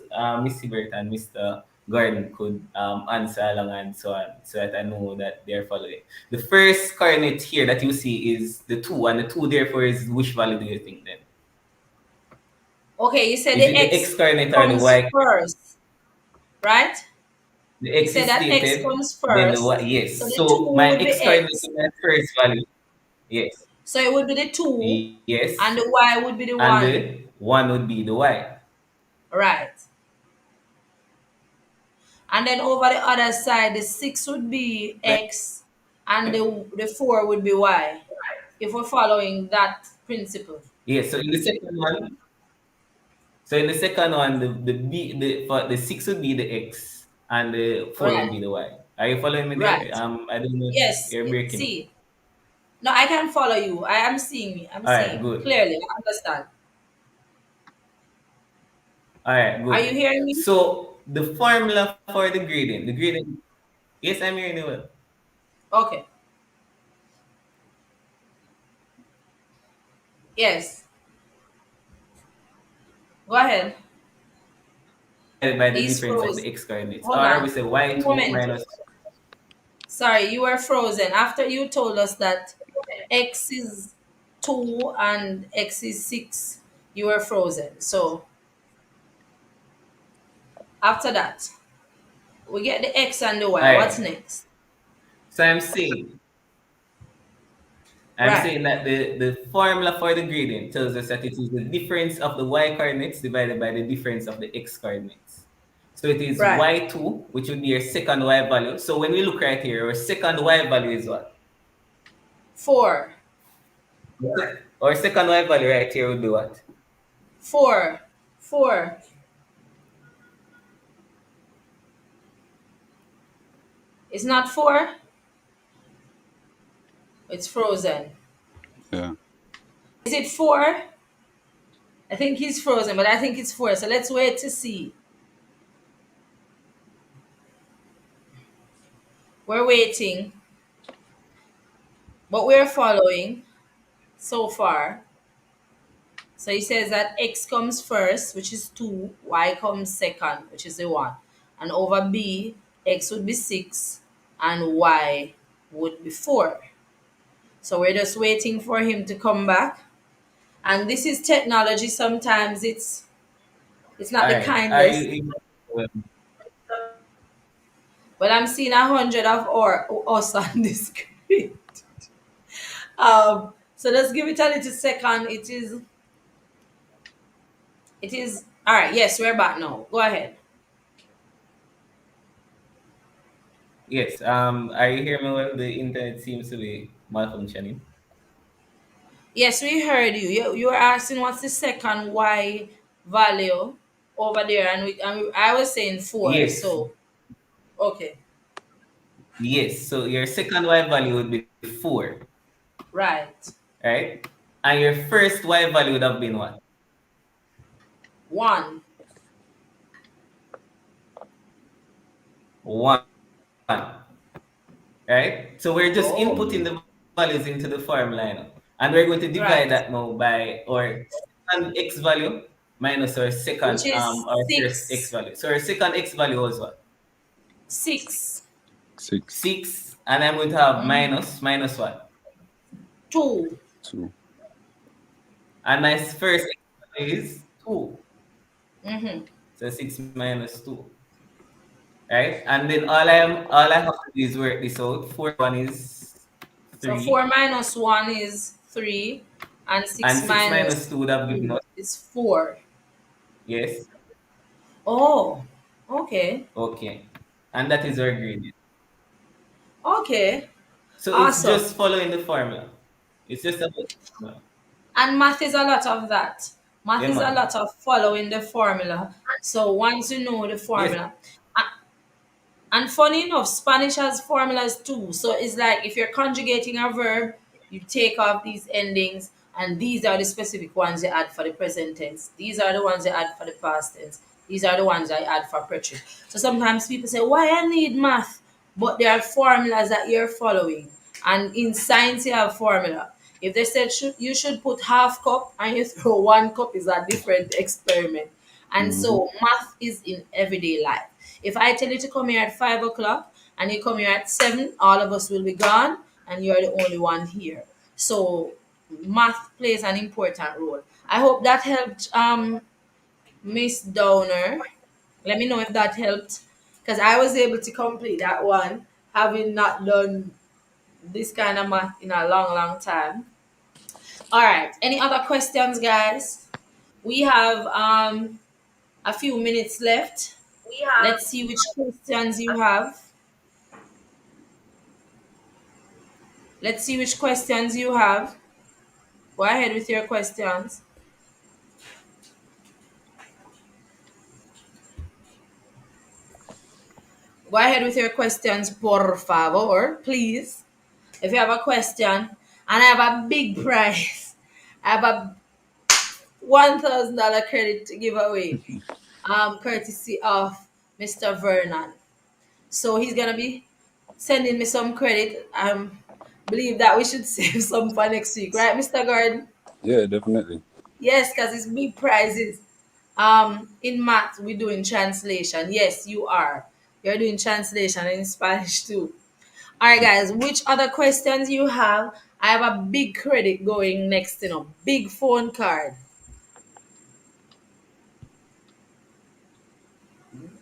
Siebert and Mr. Gordon could answer along and so on, so that I know that they're following. The first coordinate here that you see is the 2, and the 2 therefore is which value do you think then? Okay, you said Is the it the x X coordinate or the comes y? first, right? The You x said is that X stated, comes then the y, first. So yes. the two So my would be x coordinate is X. my first value, yes. So it would be the two, Yes. and the Y would be the And one. the 1 would be the y. Right. And then over the other side, the 6 would be Right? X and the 4 would be Y. If we're following that principle. Yes. So in the second one, So in the second one, the six would be the x, and the four would Right. be the y. Are you following me there? Right. I don't know if Yes. you're breaking up. See. No, I can follow you. I am seeing me. I'm All right, seeing good. clearly. I understand. All right, Are you good. hearing me? So the formula for the gradient. Yes, I'm hearing you well. Okay. Yes. Go ahead. By the He's difference of froze. the x coordinates, Hold or we on. say One y2 moment. minus. Sorry, you were frozen. After you told us that x is 2 and x is 6, you were frozen. So after that, we get the x and the All y. What's right. next? So I'm Right. saying that the formula for the gradient tells us that it is the difference of the y coordinates divided by the difference of the x coordinates. So it is Right. y2, which would be your second y value. So when we look right here, our second y value is what? 4. Our second y value right here would be what? 4. 4. It's not 4. It's frozen. Yeah. Is it 4? I think he's frozen, but I think it's 4. So let's wait to see. We're waiting, but we're following so far. So he says that x comes first, which is 2, y comes second, which is the 1. And over b, x would be 6 and y would be 4. So we're just waiting for him to come back. And this is technology. Sometimes it's not All the right. Are kindest. you But I'm seeing 100 of us on the screen. So let's give it a little second. It is all right. Yes, we're back now. Go ahead. yes, are you hearing me well? The internet seems to be malfunctioning. Yes, we heard you. You were asking what's the second y value over there, I was saying 4. Yes, So okay, yes. So your second y value would be 4, right. right? And your first y value would have been what? 1. 1, right? So we're just Oh, inputting the values into the formula, and we're going to divide right. that now by our second x value minus Which is our first x 6. value. So our second x value was what? 6. 6, 6, and I'm going to have Mm-hmm. minus what? 2. 2. And my first x value is 2. Mm-hmm. So 6 minus 2. Right? And then all I have to do is work this out. 4 1 is So 4 3. minus 1 is 3, and 6 And 6 minus minus 2 would have given 2 us, is 4. yes. Oh, okay. Okay. And that is our gradient. Okay. So it's Awesome. just following the formula. It's just about the formula. And math is a lot of that. Math Yeah, is a man. lot of following the formula. So once you know the Yes. formula, and funny enough, Spanish has formulas too. So it's like if you're conjugating a verb, you take off these endings, and these are the specific ones you add for the present tense. These are the ones you add for the past tense. These are the ones I add for preterite. So sometimes people say, "Why I need math?" But there are formulas that you're following, and in science you have formula. If they said you should put half cup and you throw 1 cup, is a different experiment. And Mm-hmm. so math is in everyday life. If I tell you to come here at 5 o'clock and you come here at 7, all of us will be gone and you're the only one here. So math plays an important role. I hope that helped, Miss Downer. Let me know if that helped, because I was able to complete that one, having not done this kind of math in a long, long time. All right. Any other questions, guys? We have a few minutes left. Let's see which questions you have. Let's see which questions you have. Go ahead with your questions. Go ahead with your questions, por favor, please. If you have a question, and I have a big prize, I have a $1,000 credit to give away, courtesy of Mr. Vernon. So he's gonna be sending me some credit. Believe that we should save some for next week, right, Mr. Gordon? Yeah, definitely. Yes, because it's big prizes. In math, we're doing translation. Yes, you are. You're doing translation in Spanish too. All right, guys. Which other questions you have? I have a big credit going next. Big phone card.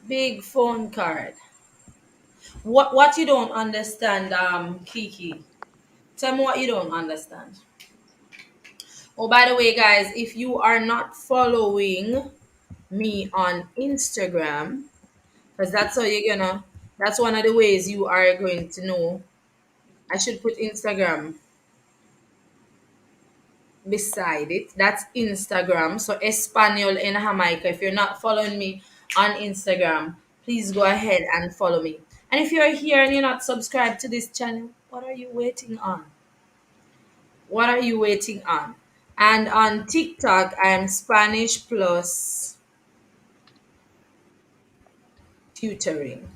Big phone card. What you don't understand, Kiki? Tell me what you don't understand. Oh, by the way, guys, if you are not following me on Instagram, because that's how you're gonna. That's one of the ways you are going to know. I should put Instagram beside it. That's Instagram. So Espanol in Jamaica. If you're not following me on Instagram, please go ahead and follow me. And if you're here and you're not subscribed to this channel, what are you waiting on? What are you waiting on? And on TikTok, I am Spanish Plus Tutoring.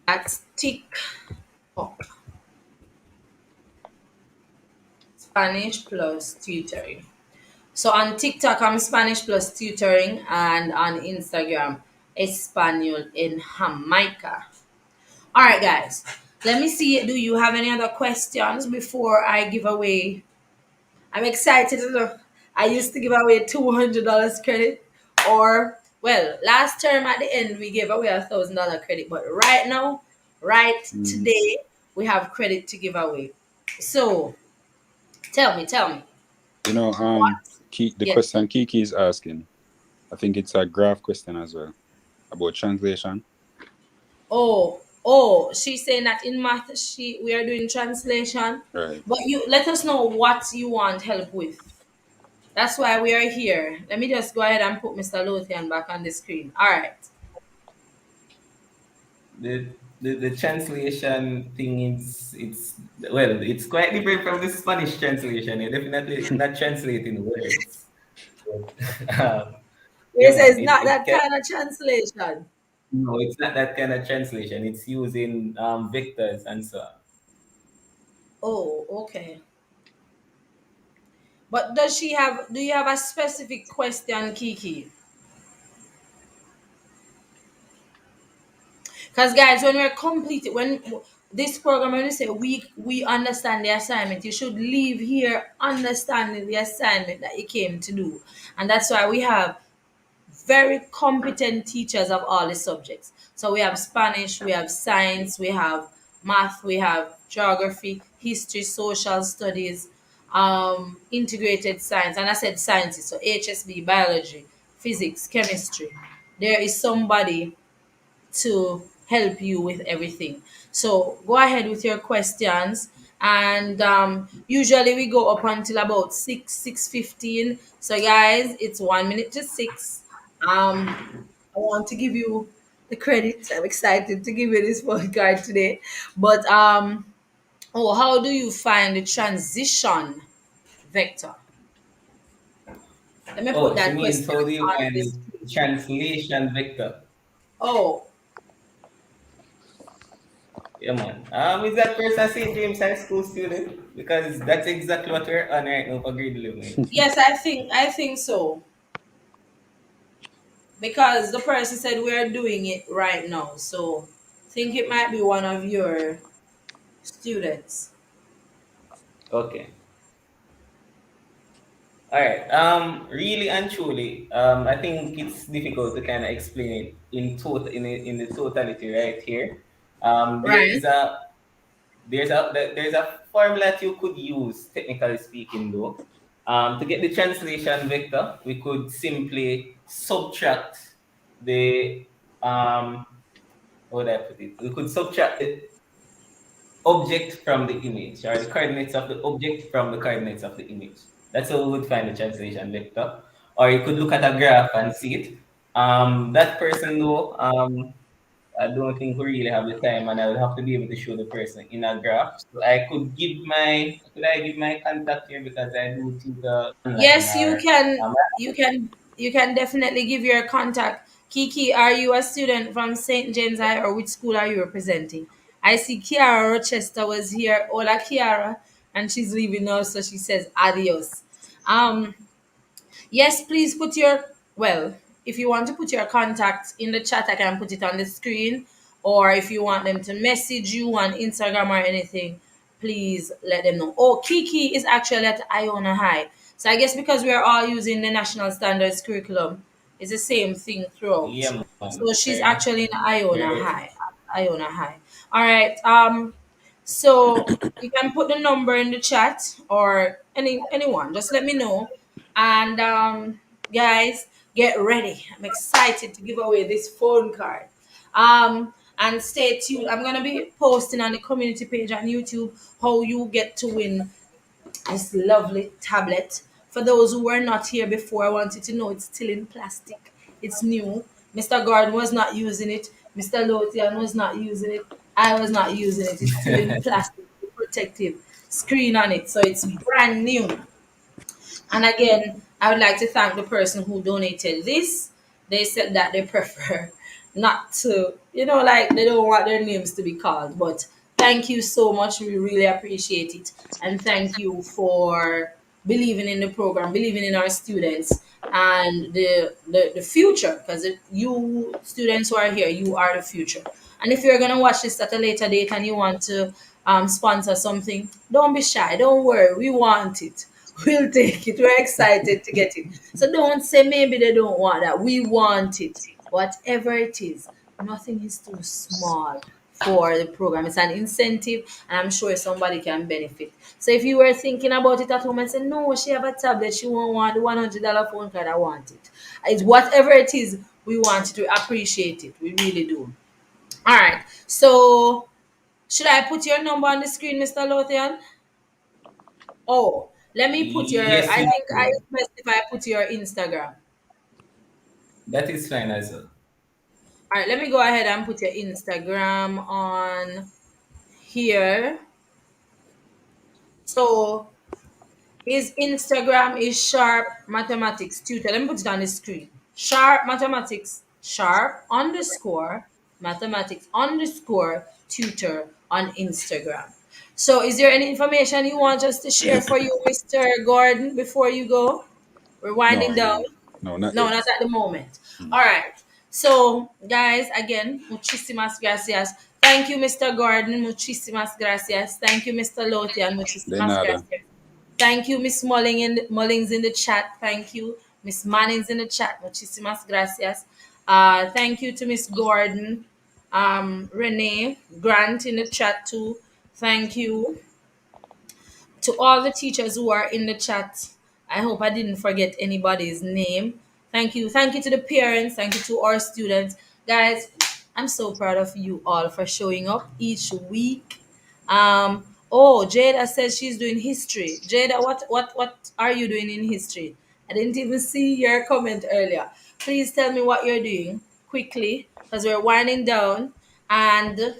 That's TikTok. Spanish Plus Tutoring. So on TikTok, I'm Spanish Plus Tutoring, and on Instagram, Espanol in Jamaica. All right, guys. Let me see. Do you have any other questions before I give away? I'm excited. I used to give away $200 credit, or well, last term at the end we gave away $1,000 credit, but right now, right Mm. today, we have credit to give away. So tell me, You know, what? The Yes. question Kiki is asking, I think it's a graph question as well about translation. Oh, she's saying that in math we are doing translation. Right. But you let us know what you want help with. That's why we are here. Let me just go ahead and put Mr. Lothian back on the screen. All right. The translation thing is it's well, it's quite different from the Spanish translation. You're definitely not translating words. But, We yeah, say man, it's not it that can, kind of translation. no, it's not that kind of translation. It's using vectors and so on. Oh, okay. But does she have do you have a specific question, Kiki? Because guys, when we're completed, when this program, when you say we understand the assignment, you should leave here understanding the assignment that you came to do, and that's why we have very competent teachers of all the subjects. So we have Spanish, we have science, we have math, we have geography, history, social studies, integrated science, and I said sciences, so HSB, biology, physics, chemistry. There is somebody to help you with everything. So go ahead with your questions, and usually we go up until about 6:15. So guys, it's 1 minute to 6. I want to give you the credit. I'm excited to give you this phone card today. But oh, how do you find the transition vector? Let me put Oh, she that means question how do you on find this the screen. translation vector? Oh, Yeah, man. Is that person St. James High School student? Because that's exactly what we're on right now for grade 11. yes, I think so. Because the person said we're doing it right now. So think it might be one of your students. Okay. All right. Really and truly, I think it's difficult to kind of explain it in the totality right here. Right. There's a formula that you could use, technically speaking, though. To get the translation vector, we could simply subtract the how would I put it? We could subtract the object from the image, or the coordinates of the object from the coordinates of the image. That's how we would find the translation vector. Or you could look at a graph and see it. That person though, I don't think we really have the time, and I would have to be able to show the person in a graph. So could I give my contact here because I do tutor online Yes, you or can. um, You can definitely give your contact. Kiki, are you a student from St. James High, or which school are you representing? I see Kiara Rochester was here. Hola, Kiara, and she's leaving now, so she says adios. Um, Yes, please put your, well, if you want to put your contact in the chat, I can put it on the screen. Or if you want them to message you on Instagram or anything, please let them know. Oh, Kiki is actually at Iona High. So I guess because we are all using the National Standards curriculum, it's the same thing throughout. yeah, So man. she's actually in Iona Very High. Iona High. All right. So you can put the number in the chat, or anyone. Just let me know. And guys, get ready. I'm excited to give away this phone card. And stay tuned. I'm gonna be posting on the community page on YouTube how you get to win this lovely tablet. For those who were not here before, I want you to know it's still in plastic. It's new. Mr. Gordon was not using it. Mr. Lotian was not using it. I was not using it. It's still in plastic, protective screen on it. So it's brand new. And again, I would like to thank the person who donated this. They said that they prefer not to, like they don't want their names to be called. But thank you so much. We really appreciate it. And thank you for believing in the program, believing in our students and the future. Because you students who are here, you are the future. And if you're going to watch this at a later date and you want to sponsor something, don't be shy. Don't worry. We want it. We'll take it. We're excited to get it. So don't say maybe they don't want that. We want it. Whatever it is, nothing is too small for the program. It's an incentive, and I'm sure somebody can benefit. So if you were thinking about it at home and say, no, she have a tablet, she won't want the $100 phone card, I want it. It's whatever it is, we want it. We appreciate it. We really do. All right. So should I put your number on the screen, Mr. Lothian? Oh, let me put your, yes, I you think I do. request if I put your Instagram. That is fine as well. All right, let me go ahead and put your Instagram on here. So his Instagram is Sharp Mathematics Tutor. Let me put it on the screen. Sharp Mathematics, Sharp underscore Mathematics underscore Tutor on Instagram. So is there any information you want us to share for you, Mr. Gordon, before you go? We're No, winding down. no, not No, yet. not at the moment. All right. So, guys, again, muchísimas gracias. Thank you, Mr. Gordon. Muchísimas gracias. Thank you, Mr. Lotian. De Muchísimas nada. gracias. Thank you, Miss Mullings in the chat. Thank you, Miss Mannings in the chat. Muchísimas gracias. Thank you to Miss Gordon, Renee, Grant in the chat too. Thank you to all the teachers who are in the chat. I hope I didn't forget anybody's name. Thank you. Thank you to the parents. Thank you to our students. Guys, I'm so proud of you all for showing up each week. Oh, Jada says she's doing history. Jada, what are you doing in history? I didn't even see your comment earlier. Please tell me what you're doing quickly because we're winding down, and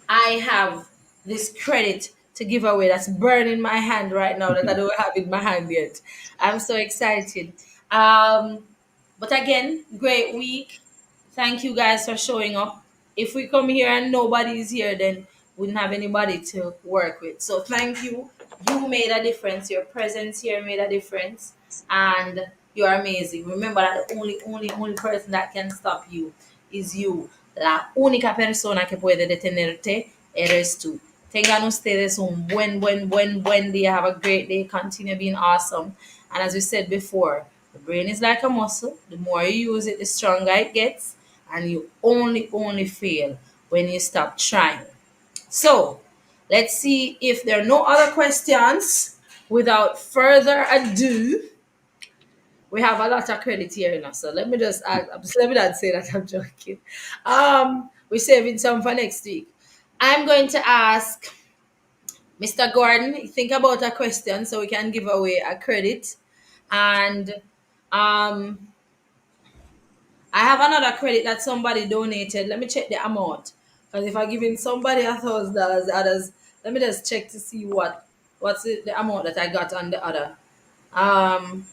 I have this credit to give away that's burning my hand right now that I don't have in my hand yet. I'm so excited. Um, but again, great week. Thank you guys for showing up. If we come here and nobody is here, then we wouldn't have anybody to work with. So thank you. You made a difference. Your presence here made a difference. And you're amazing. Remember that the only person that can stop you is you. La única persona que puede detenerte eres tú. Tengan ustedes un buen día. Have a great day. Continue being awesome. And as we said before, the brain is like a muscle. The more you use it, the stronger it gets. And you only fail when you stop trying. So let's see if there are no other questions. Without further ado, we have a lot of credit here now. So let me not say that I'm joking. We're saving some for next week. I'm going to ask Mr. Gordon, think about a question so we can give away a credit. And um I have another credit that somebody donated. Let me check the amount. Because if I'm giving somebody $1,000, the others, let me just check to see what's the amount that I got on the other. Um,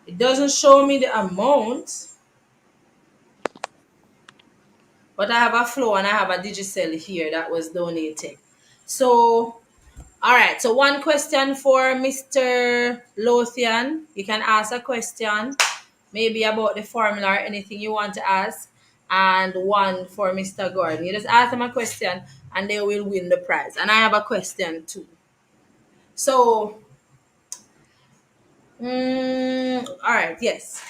it doesn't show me the amount, but I have a flow and I have a Digicel here that was donated. So, all right. So one question for Mr. Lothian. You can ask a question, maybe about the formula or anything you want to ask, and one for Mr. Gordon. You just ask them a question and they will win the prize. And I have a question too. So, all right, yes.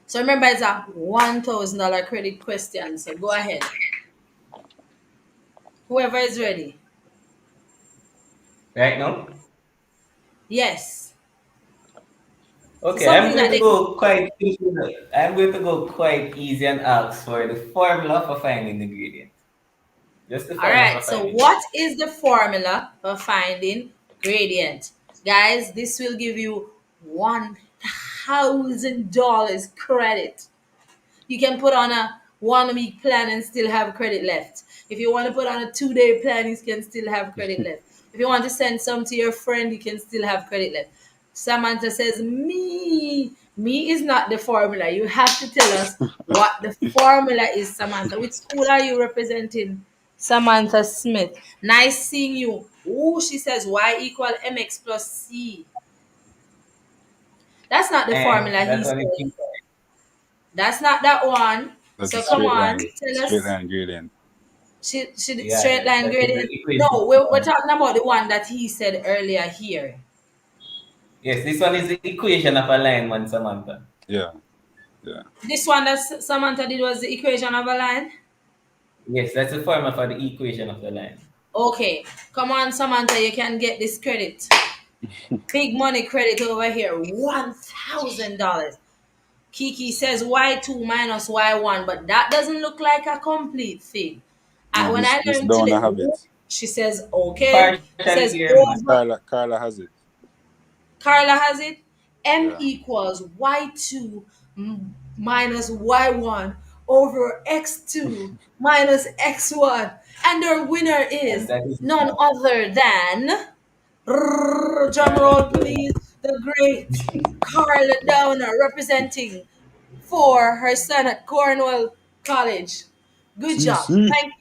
So remember, it's a $1,000 credit question. So go ahead. Whoever is ready. Right now? Yes. So Okay, something that they can. I'm going to go quite easy and ask for the formula for finding the gradient. Just the All formula right. for So finding the what gradient. is the formula for finding gradient? Guys, this will give you $1,000 credit. You can put on a 1 week plan and still have credit left. If you want to put on a 2 day plan, you can still have credit left. If you want to send some to your friend, you can still have credit left. Samantha says, me is not the formula. You have to tell us what the formula is, Samantha. Which school are you representing? Samantha Smith. Nice seeing you. Oh, she says y equal mx plus c. That's not the formula he That one is said. incorrect. That's not that one. That's a So come on, tell straight us. line gradient. She did straight Yeah, line that is the gradient. No, equation. we're talking about the one that he said earlier here. Yes, this one is the equation of alignment, Samantha. Yeah, yeah. This one that Samantha did was the equation of a line. Yes, that's the formula for the equation of the line. Okay, come on, Samantha, you can get this credit. Big money credit over here, $1,000. Kiki says y2 minus y1, but that doesn't look like a complete thing. No, When I this learned don't today, have it. she says okay. She Partially says here, man. over. Carla has it. Carla has it. M Yeah. equals y2 minus y1 over x2 minus x1. And their winner And is that is none other than, drum roll please, the great Carla Downer representing for her son at Cornwall College. Good See, job. see. Thank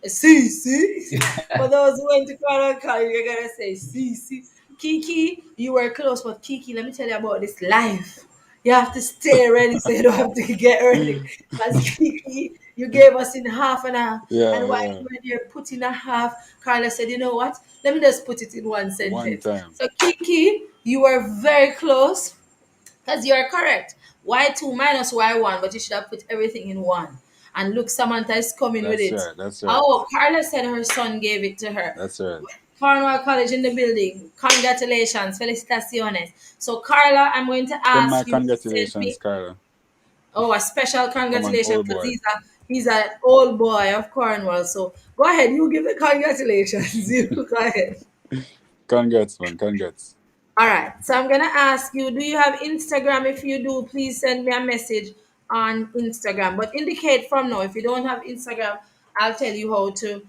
See, see. For those who went to Cornwall College, you're gonna say, see. Kiki, you were close, but Kiki, let me tell you about this life. You have to stay ready so you don't have to get ready. Because Kiki, you gave us in half and half. Yeah, And while yeah. you were there putting a half, Carla said, you know what? Let me just put it in one One sentence. time. So Kiki, you were very close. Because you're correct. Y2 minus Y1, but you should have put everything in one. And look, Samantha is coming with That's it. right. That's right. Oh, Carla said her son gave it to her. That's right. Cornwall College in the building. Congratulations. Felicitaciones. So, Carla, I'm going to Send my ask you to send congratulations, me Carla. a special I'm an congratulations old because boy. he's an old boy of Cornwall. So go ahead, you give the congratulations. You go ahead. Congrats, man. Congrats. All right. So I'm gonna ask you, do you have Instagram? If you do, please send me a message on Instagram. But indicate from now. If you don't have Instagram, I'll tell you how to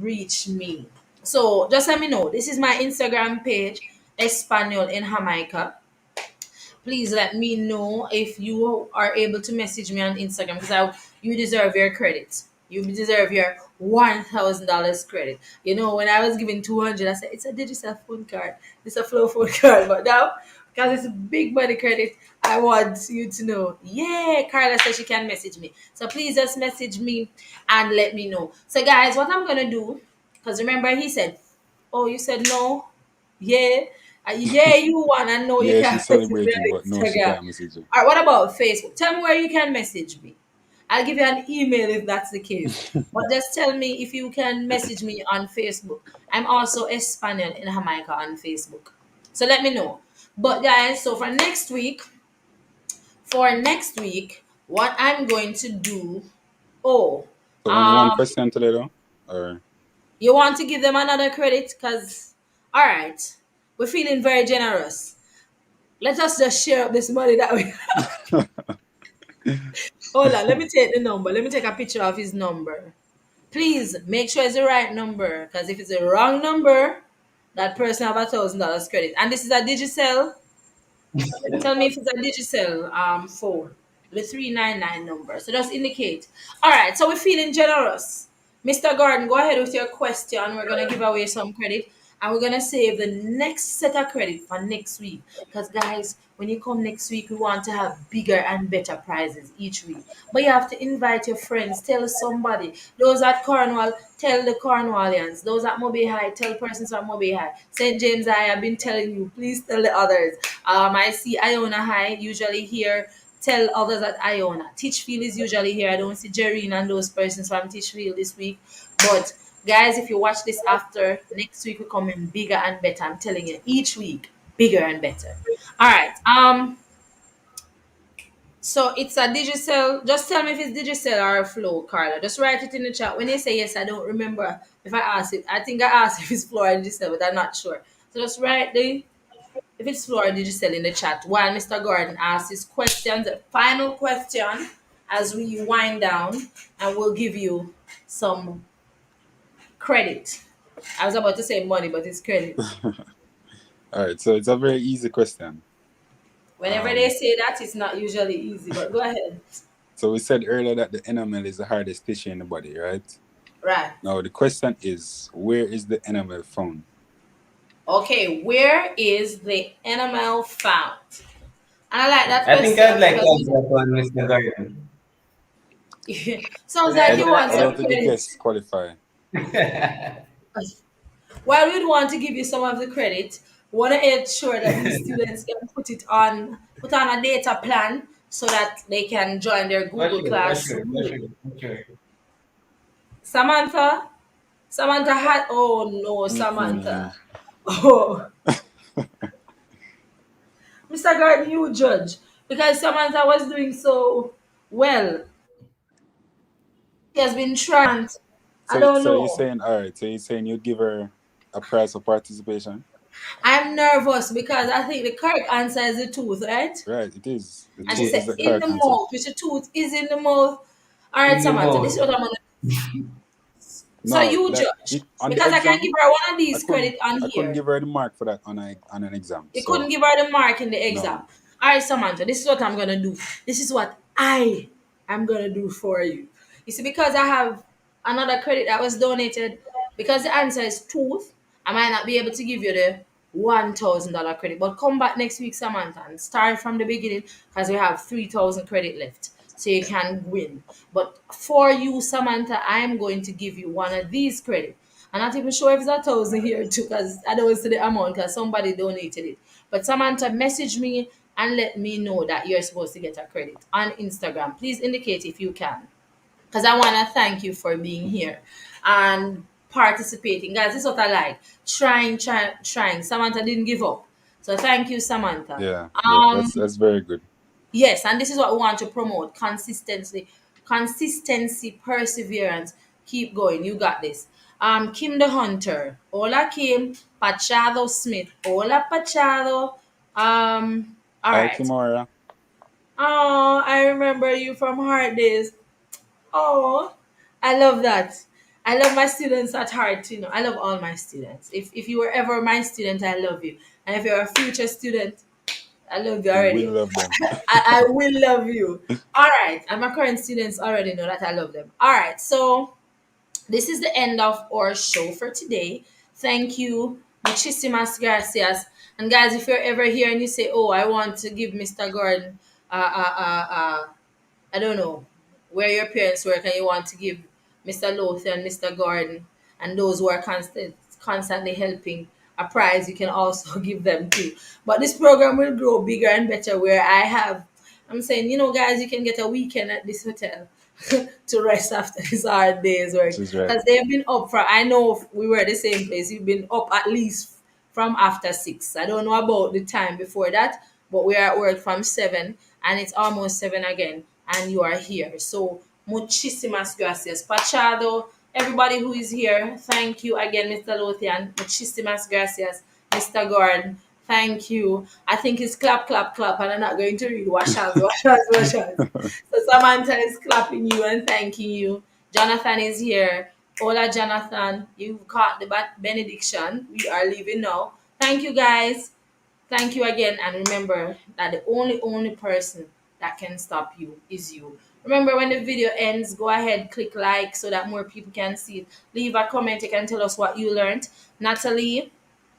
reach me. So just let me know. This is my Instagram page, Espanol in Jamaica. Please let me know if you are able to message me on Instagram because you deserve your credit. You deserve your $1,000 credit. You know, when I was given 200, I said it's a digital phone card, it's a flow phone card. But now, because it's a big money credit, I want you to know. Yeah, Carla said she can message me. So please just message me and let me know. So guys, what I'm gonna do, because remember he said, oh, you said no. Yeah. Yeah, you want to know you Yeah, can she's message me celebrating, on but no, she Instagram. can't message you. All right, what about Facebook? Tell me where you can message me. I'll give you an email if that's the case. But just tell me if you can message me on Facebook. I'm also Espanol in Jamaica on Facebook. So let me know. But guys, so for next week, what I'm going to do, oh, So only one um, question today, though? Or you want to give them another credit? Because, all right. We're feeling very generous. Let us just share up this money that we. Hold on, let me take the number. Let me take a picture of his number. Please make sure it's the right number, because if it's a wrong number, that person have $1,000 credit. And this is a Digicel. Tell me if it's a Digicel phone, the 399 number. So just indicate. All right, so we're feeling generous. Mr. Gordon, go ahead with your question. We're going to give away some credit, and we're going to save the next set of credit for next week. Because, guys, when you come next week, we want to have bigger and better prizes each week. But you have to invite your friends, tell somebody. Those at Cornwall, tell the Cornwallians. Those at Moby High, tell persons at Moby High. St. James High, I've been telling you, please tell the others. I see Iona High usually here. Tell others at Iona. Teachfield is usually here. I don't see Jereen and those persons from Teachfield this week. But guys, if you watch this after, next week we're coming bigger and better. I'm telling you, each week, bigger and better. All right. So it's a Digicel. Just tell me if it's Digicel or a Flow, Carla. Just write it in the chat. When you say yes, I don't remember if I asked it. I think I asked if it's Flow or Digicel, but I'm not sure. So just write the if it's Flow or Digicel in the chat while Mr. Gordon asks his questions, the final question as we wind down, and we'll give you some credit. I was about to say money, but it's credit. All right, so it's a very easy question. Whenever they say that, it's not usually easy, but go ahead. So we said earlier that the enamel is the hardest tissue in the body, right? Right. Now the question is, where is the enamel found? Okay, where is the enamel found? And I like that I think question I'd like to because answer that one, Mr. Gordon. sounds I like don't, you want I some don't think the credit. guests qualify. While we'd want to give you some of the credit, we want to ensure that these students can put on a data plan so that they can join their For Google sure, for sure, Classroom. for sure, for sure. Samantha, Samantha had. Oh no, Mm-mm. Samantha. Oh, Mr. Gordon, you judge because Samantha was doing so well. She has been trying. I don't So you're know. saying, all right, so you're saying you'd give her a prize for participation? I'm nervous because I think the correct answer is the tooth, right? Right, it is. The And she tooth is said, the in correct the answer. mouth, which the tooth is in the mouth. All right, In the Samantha, this is mouth. what I'm gonna. So No, you like judge on the because I can exam, give her one of these credit on I couldn't here. give her the mark for that on an exam. You couldn't So give her the mark in the exam. no, All right, Samantha, this is what I'm gonna do. This is what I am gonna do for you. You see, because I have another credit that was donated, because the answer is tooth, I might not be able to give you the $1,000 credit. But come back next week, Samantha, and start from the beginning because we have 3,000 credit left. So you can win. But for you, Samantha, I am going to give you one of these credit. I'm not even sure if it's 1,000 here too, because I don't see the amount because somebody donated it. But Samantha, message me and let me know that you're supposed to get a credit on Instagram. Please indicate if you can. Because I want to thank you for being here and participating. Guys, this is what I like. Trying. Samantha didn't give up. So thank you, Samantha. yeah, that's very good. Yes, and this is what we want to promote: consistency, perseverance. Keep going. You got this. Kim the Hunter. Hola, Kim. Pachado Smith. Hola, Pachado. All Hi, right. Kimora. Oh, I remember you from Hard Days. Oh, I love that. I love my students at heart. I love all my students. If you were ever my student, I love you. And if you're a future student, I love you We will already. love them. I will love you. All right. And my current students already know that I love them. All right. So this is the end of our show for today. Thank you. Muchísimas gracias. And guys, if you're ever here and you say, oh, I want to give Mr. Gordon I don't know where your parents work and you want to give Mr. Lothian and Mr. Gordon and those who are constantly helping a prize, you can also give them too. But this program will grow bigger and better where I'm saying, guys, you can get a weekend at this hotel to rest after this hard day's work. She's right. Because they've been up from, I know we were the same place, you've been up at least from after 6. I don't know about the time before that, but we are at work from 7 and it's almost 7 again and you are here. So muchísimas gracias. Pachado, everybody who is here, thank you again, Mr. Lothian. Muchísimas gracias. Mr. Gordon. Thank you. I think it's clap, clap, clap, and I'm not going to read wash hands, wash hands, wash hands. So Samantha is clapping you and thanking you. Jonathan is here. Hola, Jonathan. You've caught the benediction. We are leaving now. Thank you, guys. Thank you again. And remember that the only person that can stop you is you. Remember, when the video ends, go ahead, click like so that more people can see it. Leave a comment. You can tell us what you learned. Natalie,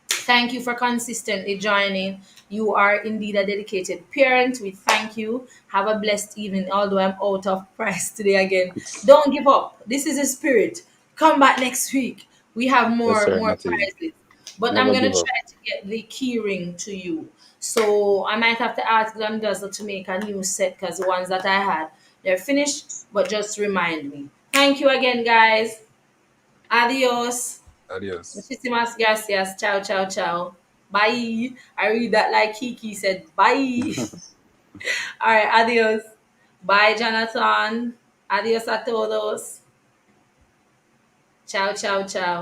thank you for consistently joining. You are indeed a dedicated parent. We thank you. Have a blessed evening, although I'm out of price today again. Don't give up. This is a spirit. Come back next week. We have Yes, more sir, more Natalie. prizes. But I'm Never gonna give up. try to get the key ring to you. So I might have to ask them Dazzle to make a new set because the ones that I had, they're finished. But just remind me. Thank you again, guys. Adios. Adios. Muchísimas gracias. Ciao, ciao, ciao. Bye. I read that like Kiki said. Bye. All right. Adios. Bye, Jonathan. Adios a todos. Ciao, ciao, ciao.